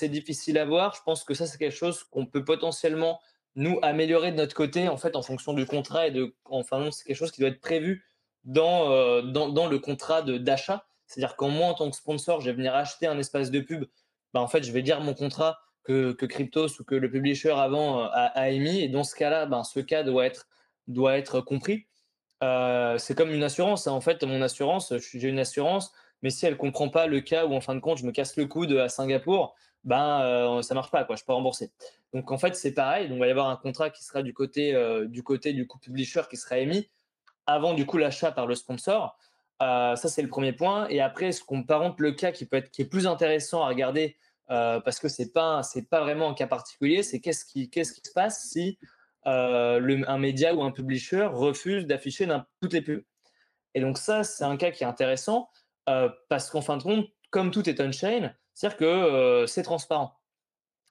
difficile à voir. Je pense que ça, c'est quelque chose qu'on peut potentiellement, nous, améliorer de notre côté, en fait, en fonction du contrat enfin, c'est quelque chose qui doit être prévu dans le contrat d'achat. C'est-à-dire qu'en moi, en tant que sponsor, je vais venir acheter un espace de pub, bah, en fait, je vais dire mon contrat que Cryptos ou que le publisher avant a émis. Et dans ce cas-là, ben, ce cas doit être compris. C'est comme une assurance, hein. En fait, mon assurance, j'ai une assurance, mais si elle ne comprend pas le cas où, en fin de compte, je me casse le coude à Singapour, ben, ça ne marche pas, quoi, je ne peux pas rembourser. Donc, en fait, c'est pareil. Donc, il va y avoir un contrat qui sera du coup publisher qui sera émis avant du coup l'achat par le sponsor. Ça, c'est le premier point. Et après, par contre, le cas qui est plus intéressant à regarder, parce que c'est pas vraiment un cas particulier, c'est qu'est-ce qui se passe si un média ou un publisher refuse d'afficher toutes les pubs. Et donc ça, c'est un cas qui est intéressant, parce qu'en fin de compte, comme tout est on-chain, c'est-à-dire que c'est transparent.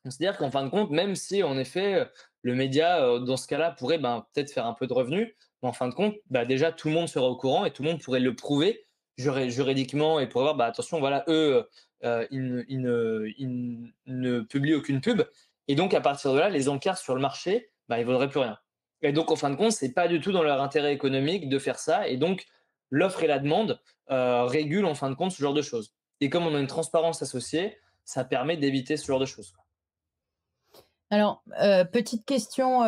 C'est-à-dire qu'en fin de compte, même si en effet, le média, dans ce cas-là, pourrait ben, peut-être faire un peu de revenus, mais en fin de compte, bah, déjà, tout le monde sera au courant et tout le monde pourrait le prouver juridiquement et pourrait voir, bah, attention, voilà, eux, ils ne publient aucune pub. Et donc, à partir de là, les encarts sur le marché, bah, ils ne vaudraient plus rien. Et donc, en fin de compte, ce n'est pas du tout dans leur intérêt économique de faire ça. Et donc, l'offre et la demande régulent, en fin de compte, ce genre de choses. Et comme on a une transparence associée, ça permet d'éviter ce genre de choses. Alors, petite question,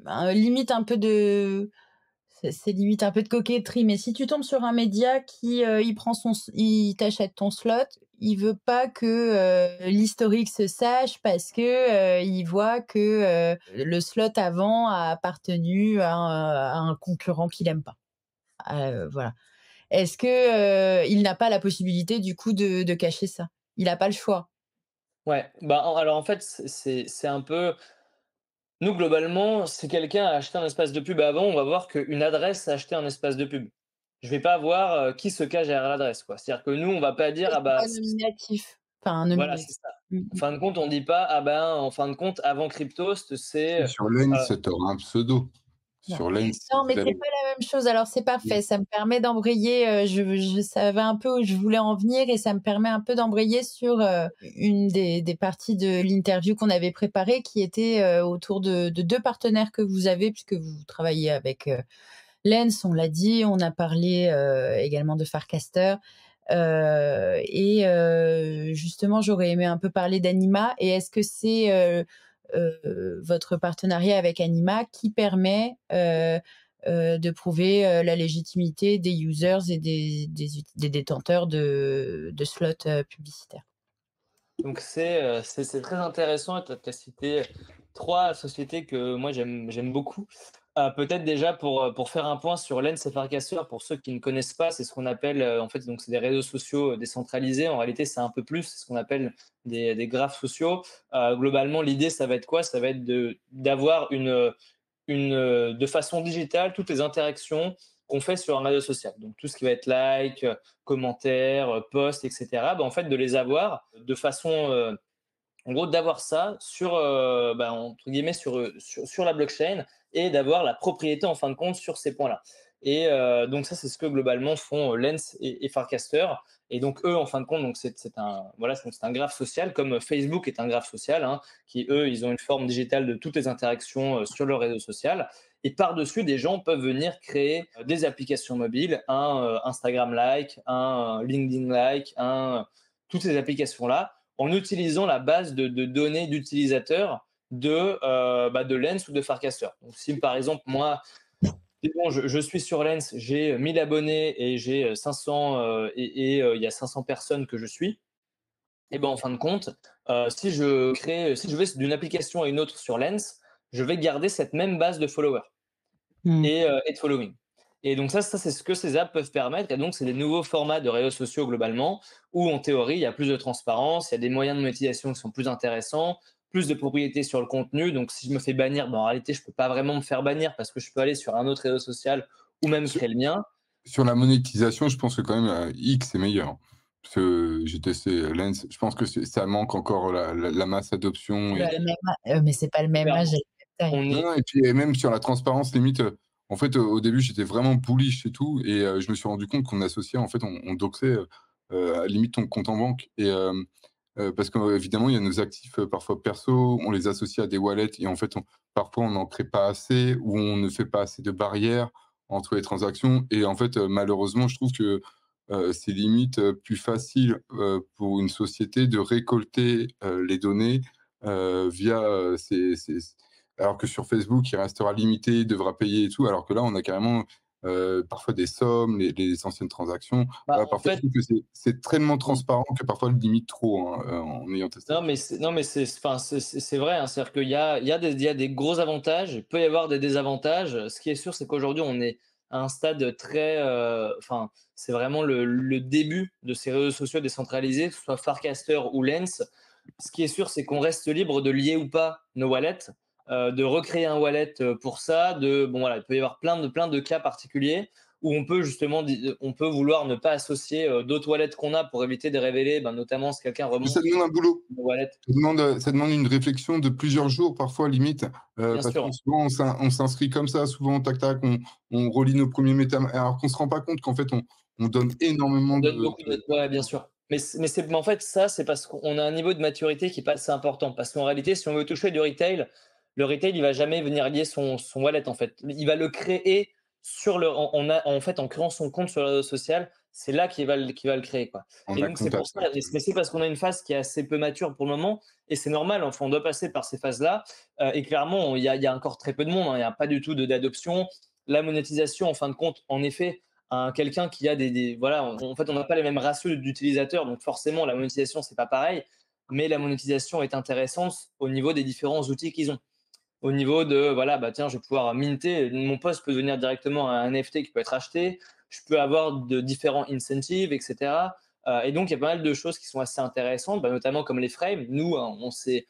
limite un peu de c'est limite un peu de coquetterie, mais si tu tombes sur un média qui, il t'achète ton slot, il veut pas que, l'historique se sache parce que, il voit que, le slot avant a appartenu à un concurrent qu'il aime pas. Voilà. Est-ce que, il n'a pas la possibilité du coup de cacher ça? Il a pas le choix? Ouais, bah, alors en fait, c'est un peu nous globalement, si quelqu'un a acheté un espace de pub avant, on va voir qu'une adresse a acheté un espace de pub. Je vais pas voir, qui se cache derrière l'adresse, quoi. C'est-à-dire que nous, on va pas dire: Oui, «Ah c'est bah» pas nominatif. Enfin, voilà, c'est nominatif. ça. Mmh En mh. fin de compte, on dit pas: «Ah ben, en fin de compte, avant Cryptost, Si, c'est» sur Lens, heu tu auras un pseudo. Non. Sur Lens, Non, mais vous c'est allez pas la même chose. Alors c'est oui, parfait, ça me permet d'embrayer, je savais un peu où je voulais en venir et ça me permet un peu d'embrayer sur, une des parties de l'interview qu'on avait préparée qui était, autour de 2 partenaires que vous avez puisque vous travaillez avec, Lens, on l'a dit, on a parlé, également de Farcaster, justement, j'aurais aimé un peu parler d'Anima et est-ce que c'est, votre partenariat avec Anima qui permet, de prouver, la légitimité des users et des détenteurs de slots, publicitaires? donc c'est très intéressant. Tu as cité 3 sociétés que moi j'aime beaucoup. Peut-être déjà pour faire un point sur Lens et Farcaster, pour ceux qui ne connaissent pas, c'est ce qu'on appelle, en fait, donc c'est des réseaux sociaux, décentralisés. En réalité, c'est un peu plus, c'est ce qu'on appelle des graphes sociaux. Globalement, l'idée, ça va être quoi? Ça va être d'avoir de façon digitale, toutes les interactions qu'on fait sur un réseau social. Donc tout ce qui va être like, commentaires, posts, et cetera, bah, en fait, de les avoir de façon, en gros, d'avoir ça sur, bah, entre guillemets, sur la blockchain et d'avoir la propriété, en fin de compte, sur ces points-là. Et donc ça, c'est ce que globalement font Lens et Farcaster. Et donc eux, en fin de compte, donc c'est un, voilà, c'est un graphe social, comme Facebook est un graphe social, hein, qui eux, ils ont une forme digitale de toutes les interactions sur leur réseau social. Et par-dessus, des gens peuvent venir créer des applications mobiles, un Instagram-like, un LinkedIn-like, toutes ces applications-là en utilisant la base de données d'utilisateurs de Lens ou de Farcaster. Donc, si par exemple, moi, bon, je suis sur Lens, j'ai 1000 abonnés et j'ai 500, il y a 500 personnes que je suis, et ben en fin de compte, si je vais d'une application à une autre sur Lens, je vais garder cette même base de followers Mmh. et de following. Et donc ça, c'est ce que ces apps peuvent permettre. Et donc, c'est des nouveaux formats de réseaux sociaux globalement, où en théorie, il y a plus de transparence, il y a des moyens de monétisation qui sont plus intéressants, plus de propriété sur le contenu. Donc, si je me fais bannir, en réalité, je ne peux pas vraiment me faire bannir parce que je peux aller sur un autre réseau social ou même Sur créer le mien. sur la monétisation, je pense que quand même, X est meilleur, hein. Parce que j'ai testé Lens, je pense que ça manque encore la masse adoption Le et même mais c'est pas le même âge Clairement, et la même taille. on non, est non et puis et même sur la transparence limite, en fait, au début, j'étais vraiment bullish et tout et je me suis rendu compte qu'on associait en fait, on doxait, à limite ton compte en banque et parce qu'évidemment, il y a nos actifs, parfois perso, on les associe à des wallets et en fait, parfois, on n'en crée pas assez ou on ne fait pas assez de barrières entre les transactions et en fait, malheureusement, je trouve que, c'est limite, plus facile, pour une société de récolter, les données, via, ces alors que sur Facebook, il restera limité, il devra payer et tout, alors que là, on a carrément, parfois des sommes, les anciennes transactions. Voilà, en parfois, je fait, trouve que c'est tellement on transparent que parfois, limite trop, hein, en ayant testé non, là-dessus. mais c'est vrai, hein. C'est-à-dire qu'il y a des gros avantages, il peut y avoir des désavantages. Ce qui est sûr, c'est qu'aujourd'hui, on est à un stade très, c'est vraiment le début de ces réseaux sociaux décentralisés, que ce soit Farcaster ou Lens. Ce qui est sûr, c'est qu'on reste libre de lier ou pas nos wallets, de recréer un wallet, pour ça, bon voilà, il peut y avoir plein de cas particuliers où on peut justement on peut vouloir ne pas associer, d'autres wallets qu'on a pour éviter de révéler, notamment si quelqu'un Mais remonte ça demande un boulot. nos wallets. Ça demande une réflexion de plusieurs jours, parfois limite, Bien parce que sûr, souvent on s'inscrit comme ça, souvent tac tac, on relie nos premiers métam alors qu'on se rend pas compte qu'en fait on donne on énormément donne de beaucoup de ouais, bien sûr. Mais en fait, ça, c'est parce qu'on a un niveau de maturité qui est pas assez important. Parce qu'en réalité, si on veut toucher du retail, le retail, il va jamais venir lier son wallet, en fait. Il va le créer sur le en fait, en créant son compte sur le réseau social, c'est là qu'il va le créer, quoi. en Et donc c'est pour accompte. ça mais c'est parce qu'on a une phase qui est assez peu mature pour le moment et c'est normal, enfin, on doit passer par ces phases-là, et clairement, il y a encore très peu de monde, hein. Il y a pas du tout d'adoption. La monétisation, en fin de compte, en effet, quelqu'un qui a voilà, en fait, on n'a pas les mêmes ratios d'utilisateurs, donc forcément, la monétisation, c'est pas pareil, mais la monétisation est intéressante au niveau des différents outils qu'ils ont. Au niveau de, voilà, tiens, je vais pouvoir minter, mon post peut devenir directement un NFT qui peut être acheté, je peux avoir de différents incentives, etc. Et donc, il y a pas mal de choses qui sont assez intéressantes, notamment comme les frames. Nous, hein, on s'est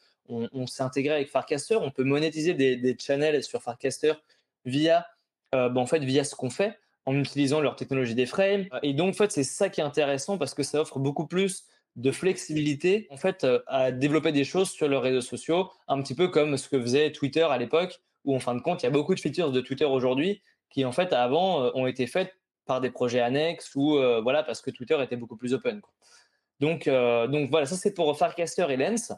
intégré avec Farcaster, on peut monétiser des channels sur Farcaster via, en fait, via ce qu'on fait, en utilisant leur technologie des frames. Et donc, en fait, c'est ça qui est intéressant parce que ça offre beaucoup plus de flexibilité en fait, à développer des choses sur leurs réseaux sociaux, un petit peu comme ce que faisait Twitter à l'époque, où en fin de compte, il y a beaucoup de features de Twitter aujourd'hui qui en fait avant ont été faites par des projets annexes ou voilà parce que Twitter était beaucoup plus open, quoi. Donc voilà, ça c'est pour Farcaster et Lens.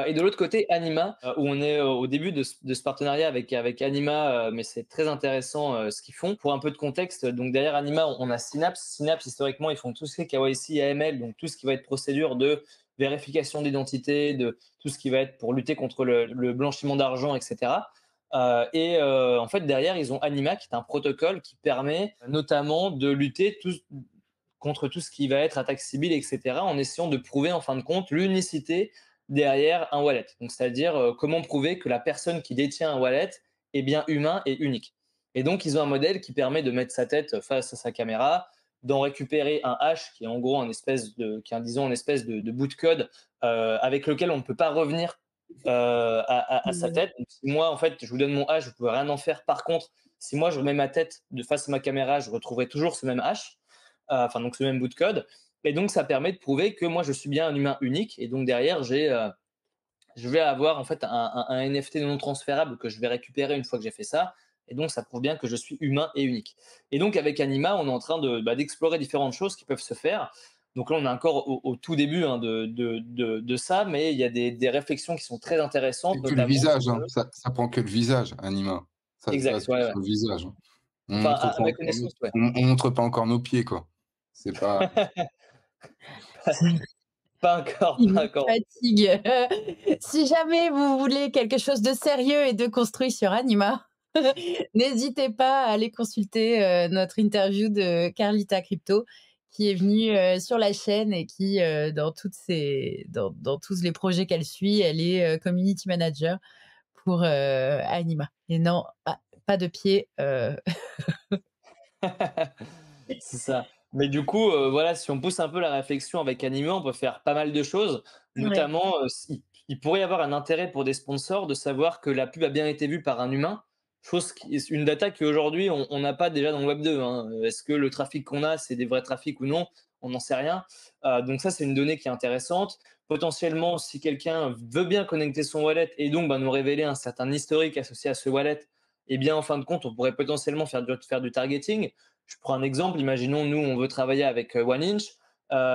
Et de l'autre côté, Anima, où on est au début de ce partenariat avec Anima, mais c'est très intéressant ce qu'ils font. Pour un peu de contexte, donc derrière Anima, on a Synapse. Synapse, historiquement, ils font tout ce qui est KYC, AML, donc tout ce qui va être procédure de vérification d'identité, de tout ce qui va être pour lutter contre le blanchiment d'argent, etc. En fait, derrière, ils ont Anima, qui est un protocole qui permet notamment de lutter contre tout ce qui va être attaque civile, etc., en essayant de prouver en fin de compte l'unicité derrière un wallet. Donc, c'est-à-dire comment prouver que la personne qui détient un wallet est bien humain et unique. Et donc, ils ont un modèle qui permet de mettre sa tête face à sa caméra, d'en récupérer un hash qui est en gros disons, une espèce de bout de code avec lequel on ne peut pas revenir à sa Mmh. tête. Donc, si moi, en fait, je vous donne mon hash, vous ne pouvez rien en faire. Par contre, si moi, je remets ma tête de face à ma caméra, je retrouverai toujours ce même hash, enfin, donc ce même bout de code. Et donc, ça permet de prouver que moi, je suis bien un humain unique. Et donc, derrière, je vais avoir en fait un NFT non transférable que je vais récupérer une fois que j'ai fait ça. Et donc, ça prouve bien que je suis humain et unique. Et donc, avec Anima, on est en train d'explorer différentes choses qui peuvent se faire. Donc là, on est encore au tout début, hein, de ça, mais il y a des réflexions qui sont très C'est intéressantes, que le notamment visage, sur hein, ça prend que le visage, Anima. Ça exact, reste que ouais, ouais. sur le visage, hein. On Enfin, montre à pas ma encore connaissance, ouais. on montre pas encore nos pieds, quoi. C'est pas Pas encore, Il pas me encore. fatigue. Si jamais vous voulez quelque chose de sérieux et de construit sur Anima, n'hésitez pas à aller consulter, notre interview de Carlita Crypto qui est venue, sur la chaîne et qui, dans tous les projets qu'elle suit, elle est, community manager pour, Anima et non, pas de pied, C'est ça. Mais du coup, voilà, si on pousse un peu la réflexion avec Anima, on peut faire pas mal de choses. Ouais. Notamment, il pourrait y avoir un intérêt pour des sponsors de savoir que la pub a bien été vue par un humain, chose qui est une data qu'aujourd'hui on n'a pas déjà dans le web 2, hein. Est-ce que le trafic qu'on a, c'est des vrais trafics ou non? On n'en sait rien. Donc ça, c'est une donnée qui est intéressante. Potentiellement, si quelqu'un veut bien connecter son wallet et donc, bah, nous révéler un certain historique associé à ce wallet, eh bien, en fin de compte, on pourrait potentiellement faire du targeting. Je prends un exemple, imaginons, nous, on veut travailler avec OneInch,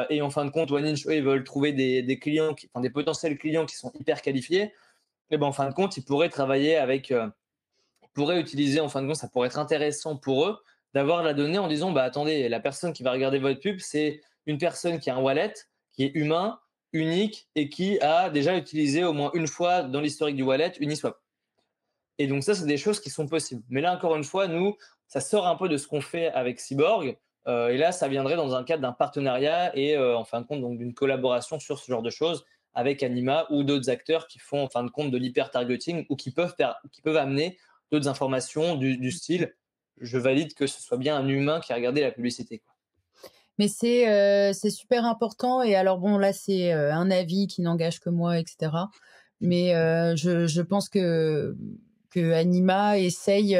et en fin de compte, OneInch, eux, ils veulent trouver des clients, enfin, des potentiels clients qui sont hyper qualifiés. Et ben, en fin de compte, ils pourraient travailler avec, ils pourraient utiliser, en fin de compte, ça pourrait être intéressant pour eux d'avoir la donnée en disant, bah attendez, la personne qui va regarder votre pub, c'est une personne qui a un wallet, qui est humain, unique et qui a déjà utilisé au moins une fois dans l'historique du wallet Uniswap. Et donc ça, c'est des choses qui sont possibles. Mais là, encore une fois, nous, ça sort un peu de ce qu'on fait avec Cyborg. Et là, ça viendrait dans un cadre d'un partenariat et en fin de compte, donc d'une collaboration sur ce genre de choses avec Anima ou d'autres acteurs qui font en fin de compte de l'hyper-targeting ou qui peuvent amener d'autres informations du style je valide que ce soit bien un humain qui a regardé la publicité, quoi. Mais c'est super important et alors bon là c'est, un avis qui n'engage que moi et cetera. Mais, je pense que Anima essaye,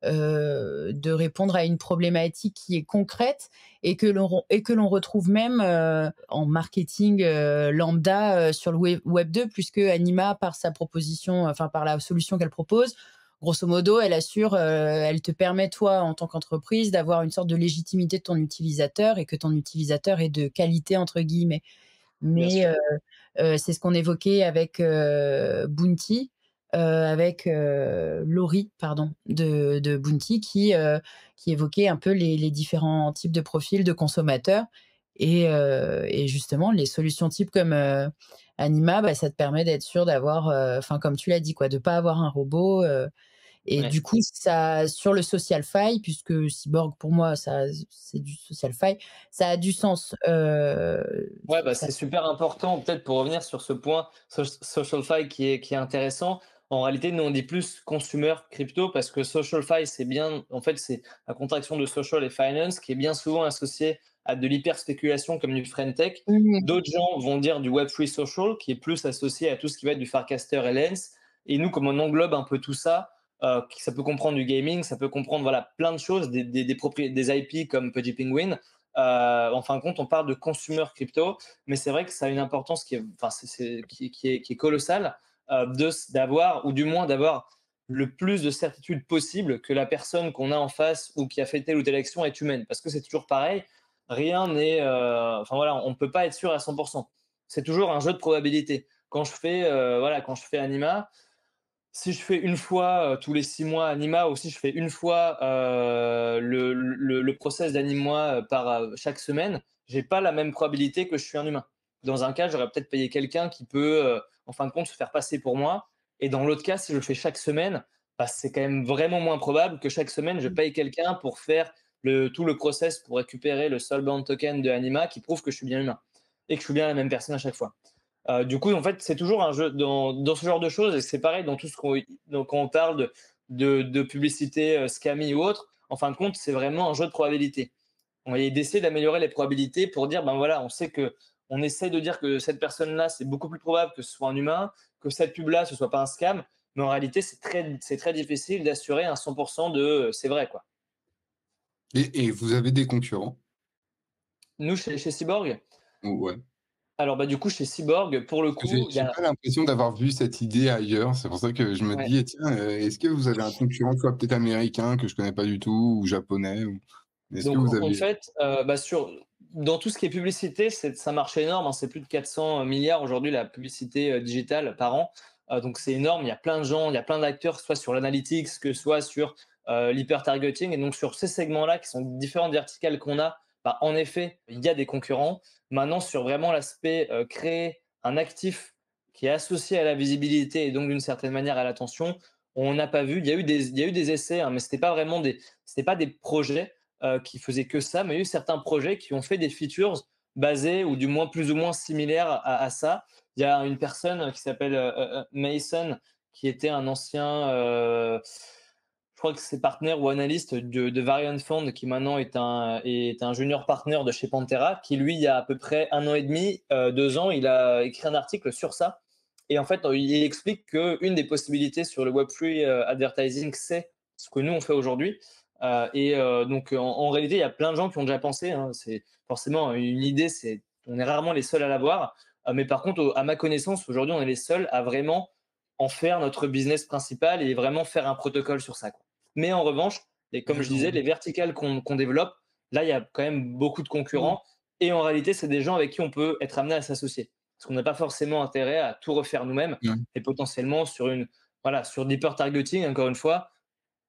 de répondre à une problématique qui est concrète et que l'on retrouve même, en marketing, lambda, sur le web 2 puisque Anima par sa proposition, enfin par la solution qu'elle propose, grosso modo, elle assure, elle te permet, toi, en tant qu'entreprise, d'avoir une sorte de légitimité de ton utilisateur et que ton utilisateur est de qualité, entre guillemets. Bien Mais, sûr. c'est ce qu'on évoquait avec Bounty, avec Laurie, pardon, de Bounty, qui évoquait un peu les différents types de profils de consommateurs. Et justement, les solutions types comme Anima, bah, ça te permet d'être sûr d'avoir, enfin, comme tu l'as dit, quoi, de pas avoir un robot. Et Ouais. du coup, ça, sur le social fi, puisque Cyborg, pour moi, ça, c'est du social fi, ça a du sens. Ouais, bah, Ça, c'est super important, peut-être pour revenir sur ce point SocialFi qui est intéressant. En réalité, nous, on dit plus consumer crypto parce que SocialFi, c'est bien, en fait, c'est la contraction de social et finance qui est bien souvent associée à de l'hyper-spéculation comme du Friend.Tech. mmh. D'autres gens vont dire du Web3 social qui est plus associé à tout ce qui va être du Farcaster et Lens. Et nous, comme on englobe un peu tout ça, ça peut comprendre du gaming, ça peut comprendre voilà, plein de choses, des IP comme Pudgy Penguin. En fin de compte, on parle de consumer crypto, mais c'est vrai que ça a une importance qui est, enfin, qui est colossale, d'avoir, ou du moins d'avoir le plus de certitude possible que la personne qu'on a en face ou qui a fait telle ou telle action est humaine. Parce que c'est toujours pareil, rien n'est. Enfin voilà, on ne peut pas être sûr à 100%. C'est toujours un jeu de probabilité. Quand je fais Anima, si je fais une fois tous les 6 mois Anima ou si je fais une fois le process d'Anima par chaque semaine, j'ai pas la même probabilité que je suis un humain. Dans un cas, j'aurais peut-être payé quelqu'un qui peut, en fin de compte, se faire passer pour moi. Et dans l'autre cas, si je le fais chaque semaine, bah, c'est quand même vraiment moins probable que chaque semaine, je paye quelqu'un pour faire tout le process pour récupérer le soulbound token de Anima qui prouve que je suis bien humain et que je suis bien la même personne à chaque fois. Du coup, en fait, c'est toujours un jeu dans ce genre de choses, et c'est pareil dans tout ce quand on parle de publicité scammy ou autre. En fin de compte, c'est vraiment un jeu de probabilité. On va d'essayer d'améliorer les probabilités pour dire, ben voilà, on essaie de dire que cette personne-là, c'est beaucoup plus probable que ce soit un humain, que cette pub-là, ce soit pas un scam, mais en réalité, c'est très difficile d'assurer un 100% de c'est vrai, quoi. Et vous avez des concurrents? Nous, chez Cyborg, Ouais. alors bah, du coup, chez Cyborg, pour le Parce que j'ai coup, il y j'ai a. pas l'impression d'avoir vu cette idée ailleurs. C'est pour ça que je me Ouais. dis: «Eh tiens, est-ce que vous avez un concurrent, soit peut-être américain que je connais pas du tout ou japonais ou est-ce que Donc, vous en avez» fait, bah, dans tout ce qui est publicité, c'est un marché énorme, hein. C'est plus de 400 milliards aujourd'hui la publicité digitale par an. Donc, c'est énorme. Il y a plein de gens, il y a plein d'acteurs, soit sur l'analytics, que soit sur l'hyper-targeting. Et donc, sur ces segments-là, qui sont différentes verticales qu'on a, bah, en effet, il y a des concurrents. Maintenant, sur vraiment l'aspect créer un actif qui est associé à la visibilité et donc d'une certaine manière à l'attention, on n'a pas vu. Il y a eu des essais, hein, mais c'était pas des projets qui faisaient que ça, mais il y a eu certains projets qui ont fait des features basées ou du moins plus ou moins similaires à ça. Il y a une personne qui s'appelle Mason, qui était un ancien, je crois que c'est partenaire ou analyste de Variant Fund, qui maintenant est un junior partner de chez Pantera, qui lui, il y a à peu près 1 an et demi, 2 ans, il a écrit un article sur ça. Et en fait, il explique qu'une des possibilités sur le Web3 advertising, c'est ce que nous, on fait aujourd'hui. Donc, en réalité, il y a plein de gens qui ont déjà pensé, hein. C'est forcément une idée, on est rarement les seuls à l'avoir. Mais par contre, à ma connaissance, aujourd'hui, on est les seuls à vraiment en faire notre business principal et vraiment faire un protocole sur ça, quoi. Mais en revanche, et comme je disais, les verticales qu'on développe, là, il y a quand même beaucoup de concurrents. Et en réalité, c'est des gens avec qui on peut être amené à s'associer. Parce qu'on n'a pas forcément intérêt à tout refaire nous-mêmes. Ouais. Et potentiellement sur l'hyper targeting, encore une fois,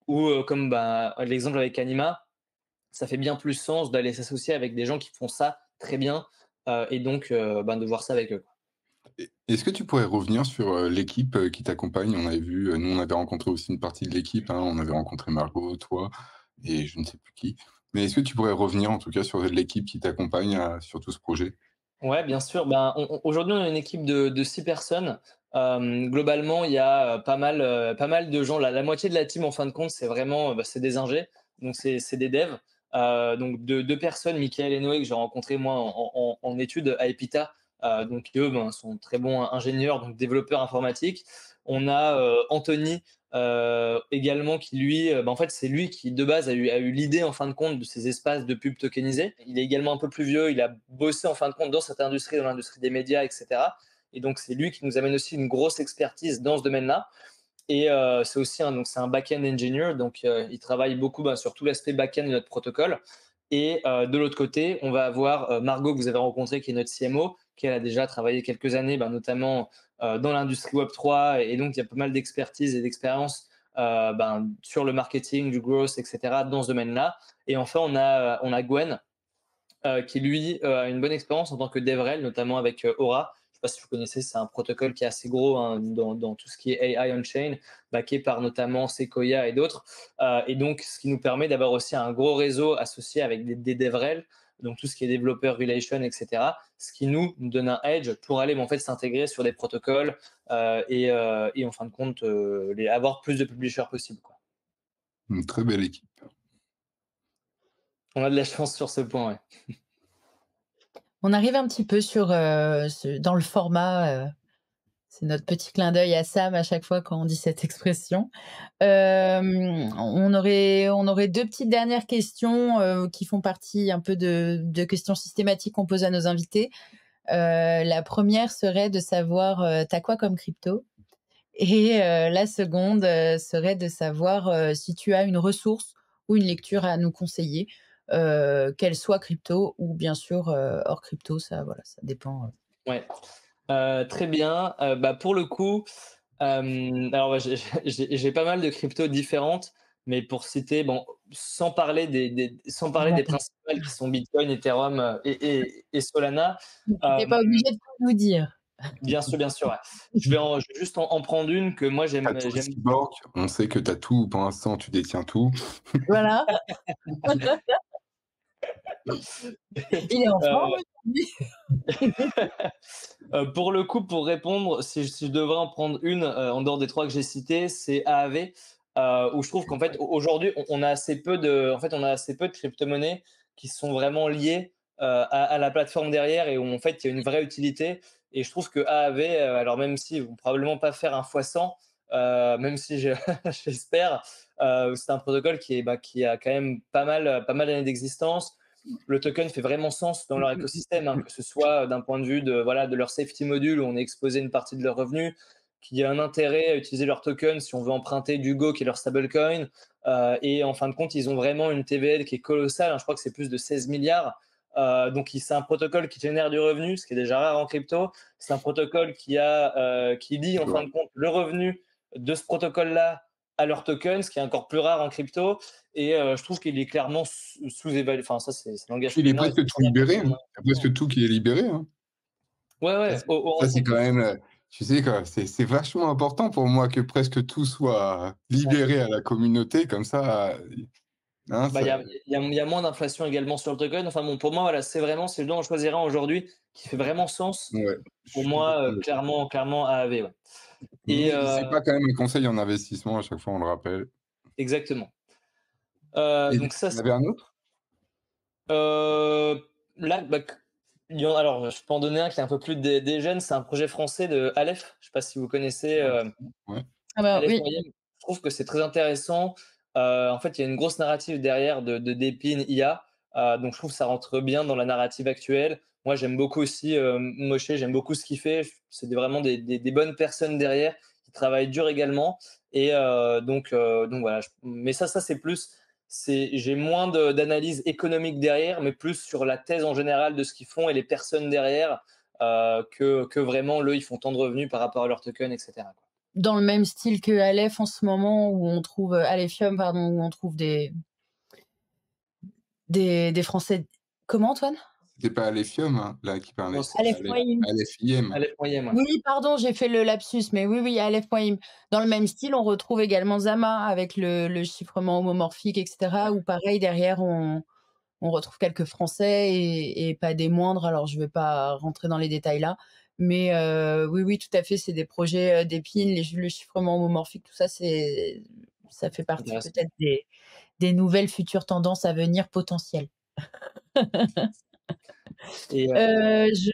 ou comme l'exemple avec Anima, ça fait bien plus sens d'aller s'associer avec des gens qui font ça très bien, et donc de voir ça avec eux, quoi. Est-ce que tu pourrais revenir sur l'équipe qui t'accompagne? On avait vu, nous, on avait rencontré aussi une partie de l'équipe, hein, on avait rencontré Margot, toi et je ne sais plus qui. Mais est-ce que tu pourrais revenir en tout cas sur l'équipe qui t'accompagne sur tout ce projet? Ouais, bien sûr. Aujourd'hui, on a une équipe de 6 personnes. Globalement, il y a pas mal de gens. La moitié de la team, en fin de compte, c'est vraiment c'est des ingés, donc c'est des devs. Donc deux personnes, Michael et Noé, que j'ai rencontrés moi en études à Epita. Donc eux sont très bons ingénieurs, donc développeurs informatiques. On a Anthony également qui lui, en fait, c'est lui qui de base a eu l'idée en fin de compte de ces espaces de pub tokenisés. Il est également un peu plus vieux, il a bossé en fin de compte dans cette industrie, dans l'industrie des médias, etc. Et donc c'est lui qui nous amène aussi une grosse expertise dans ce domaine-là. Et c'est aussi donc c'est un back-end engineer, donc il travaille beaucoup sur tout l'aspect back-end de notre protocole. Et de l'autre côté, on va avoir Margot, que vous avez rencontrée, qui est notre CMO, qui a déjà travaillé quelques années, notamment dans l'industrie Web3, et donc il y a pas mal d'expertise et d'expérience sur le marketing, du growth, etc., dans ce domaine-là. Et enfin, on a Gwen, qui lui a une bonne expérience en tant que DevRel, notamment avec Aura. Je ne sais pas si vous connaissez, c'est un protocole qui est assez gros, hein, dans tout ce qui est AI on-chain, backé par notamment Sequoia et d'autres. Et donc, ce qui nous permet d'avoir aussi un gros réseau associé avec des DevRel, donc tout ce qui est développeur relation, etc. Ce qui nous donne un edge pour aller en fait s'intégrer sur des protocoles et en fin de compte avoir plus de publishers possible, quoi. Une très belle équipe. On a de la chance sur ce point, ouais. On arrive un petit peu dans le format. C'est notre petit clin d'œil à Sam à chaque fois quand on dit cette expression. On aurait deux petites dernières questions qui font partie un peu de questions systématiques qu'on pose à nos invités. La première serait de savoir, t'as quoi comme crypto? Et la seconde serait de savoir si tu as une ressource ou une lecture à nous conseiller, qu'elle soit crypto ou bien sûr hors crypto, ça dépend. Ouais. Très bien. Pour le coup, alors j'ai pas mal de cryptos différentes, mais pour citer, sans parler des principales qui sont Bitcoin, Ethereum et Solana. Tu n'es pas obligé de tout nous dire. Bien sûr, ouais. Je vais juste en prendre une que moi j'aime. T'as tout Cyborg, on sait que tu as tout, pour l'instant tu détiens tout. Voilà. Il est en forme aujourd'hui. Pour le coup, pour répondre, si je devrais en prendre une en dehors des 3 que j'ai cités, c'est AAV, où je trouve qu'en fait aujourd'hui on a assez peu de crypto-monnaies qui sont vraiment liées à la plateforme derrière, et où en fait il y a une vraie utilité. Et je trouve que AAV, alors même si vont probablement pas faire un x100, même si j'espère, c'est un protocole qui a quand même pas mal d'années d'existence. Le token fait vraiment sens dans leur écosystème, hein, que ce soit d'un point de vue de leur safety module, où on est exposé une partie de leurs revenus, qu'il y a un intérêt à utiliser leur token si on veut emprunter du Go, qui est leur stablecoin. Et en fin de compte, ils ont vraiment une TVL qui est colossale, hein, je crois que c'est plus de 16 milliards. Donc c'est un protocole qui génère du revenu, ce qui est déjà rare en crypto. C'est un protocole qui lie en fin de compte le revenu de ce protocole-là à leur token, ce qui est encore plus rare en crypto. Et je trouve qu'il est clairement sous-évalué. Enfin, ça, c'est langage. Il est presque tout libéré, hein. Il y a presque tout qui est libéré, hein. Ouais. Ça, c'est quand même, tu sais quoi, c'est vachement important pour moi que presque tout soit libéré à la communauté, comme ça, hein, il y a moins d'inflation également sur le token. Enfin bon, pour moi, voilà, c'est le dont on choisira aujourd'hui qui fait vraiment sens. ouais, Pour moi, clairement AAV. Ouais. Mais c'est pas quand même un conseil en investissement, à chaque fois on le rappelle. exactement. Et Donc ça, il y en avait un autre? là, bah, alors, je peux en donner un qui est un peu plus des jeunes, c'est un projet français de Aleph. Je sais pas si vous connaissez, Ah, ouais. Ah bah, Aleph oui. Moyem. Je trouve que c'est très intéressant. En fait, il y a une grosse narrative derrière d'Epine IA, donc je trouve que ça rentre bien dans la narrative actuelle. Moi, j'aime beaucoup aussi, Moshe, j'aime beaucoup ce qu'il fait. C'est vraiment des bonnes personnes derrière, qui travaillent dur également et donc voilà. Mais ça, c'est plus j'ai moins d'analyse économique derrière, mais plus sur la thèse en général de ce qu'ils font et les personnes derrière, que vraiment, eux, ils font tant de revenus par rapport à leur token, et cetera, quoi. Dans le même style que Aleph en ce moment, où on trouve Alephium, pardon, où on trouve des Français. Comment, Antoine? C'était pas Alephium, hein, là, qui Non, parlait, c'est c'était Aleph Moyim. Aleph-IM. Aleph Moyem, ouais. Oui, pardon, j'ai fait le lapsus, mais oui, oui, Aleph Moyim. Dans le même style, on retrouve également Zama avec le chiffrement homomorphique, et cetera, où pareil, derrière, on retrouve quelques Français et pas des moindres. Alors, je vais pas rentrer dans les détails là, mais oui, oui, tout à fait, c'est des projets, d'Epine, le chiffrement homomorphique, tout ça, ça fait partie Intéressant. peut-être des nouvelles futures tendances à venir potentielles. Et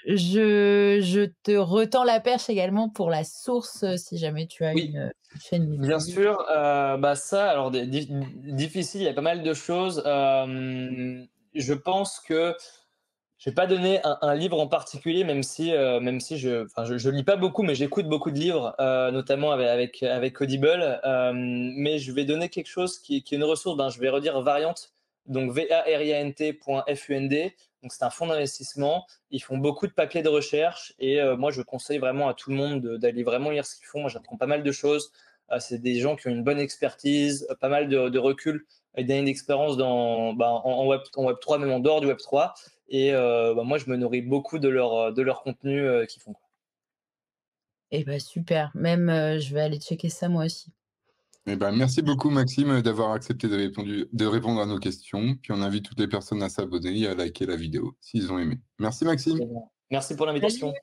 Je te retends la perche également pour la source, si jamais tu as oui, une chaîne bien YouTube. sûr, bah, ça, alors difficile, il y a pas mal de choses. Je pense que je vais pas donner un livre en particulier, même si je lis pas beaucoup, mais j'écoute beaucoup de livres, notamment avec Audible. Mais je vais donner quelque chose qui est une ressource. Ben, je vais redire Variant, donc variant.fund. Donc c'est un fonds d'investissement. Ils font beaucoup de papiers de recherche et moi je conseille vraiment à tout le monde d'aller vraiment lire ce qu'ils font. Moi j'apprends pas mal de choses. C'est des gens qui ont une bonne expertise, pas mal de recul et d'années d'expérience en Web 3, même en dehors du Web 3. Et moi, je me nourris beaucoup de leur contenu qu'ils font, quoi. Eh ben super, même, je vais aller checker ça moi aussi. Eh ben, merci beaucoup, Maxime, d'avoir accepté de répondre à nos questions. Puis on invite toutes les personnes à s'abonner et à liker la vidéo s'ils ont aimé. Merci, Maxime. Merci pour l'invitation.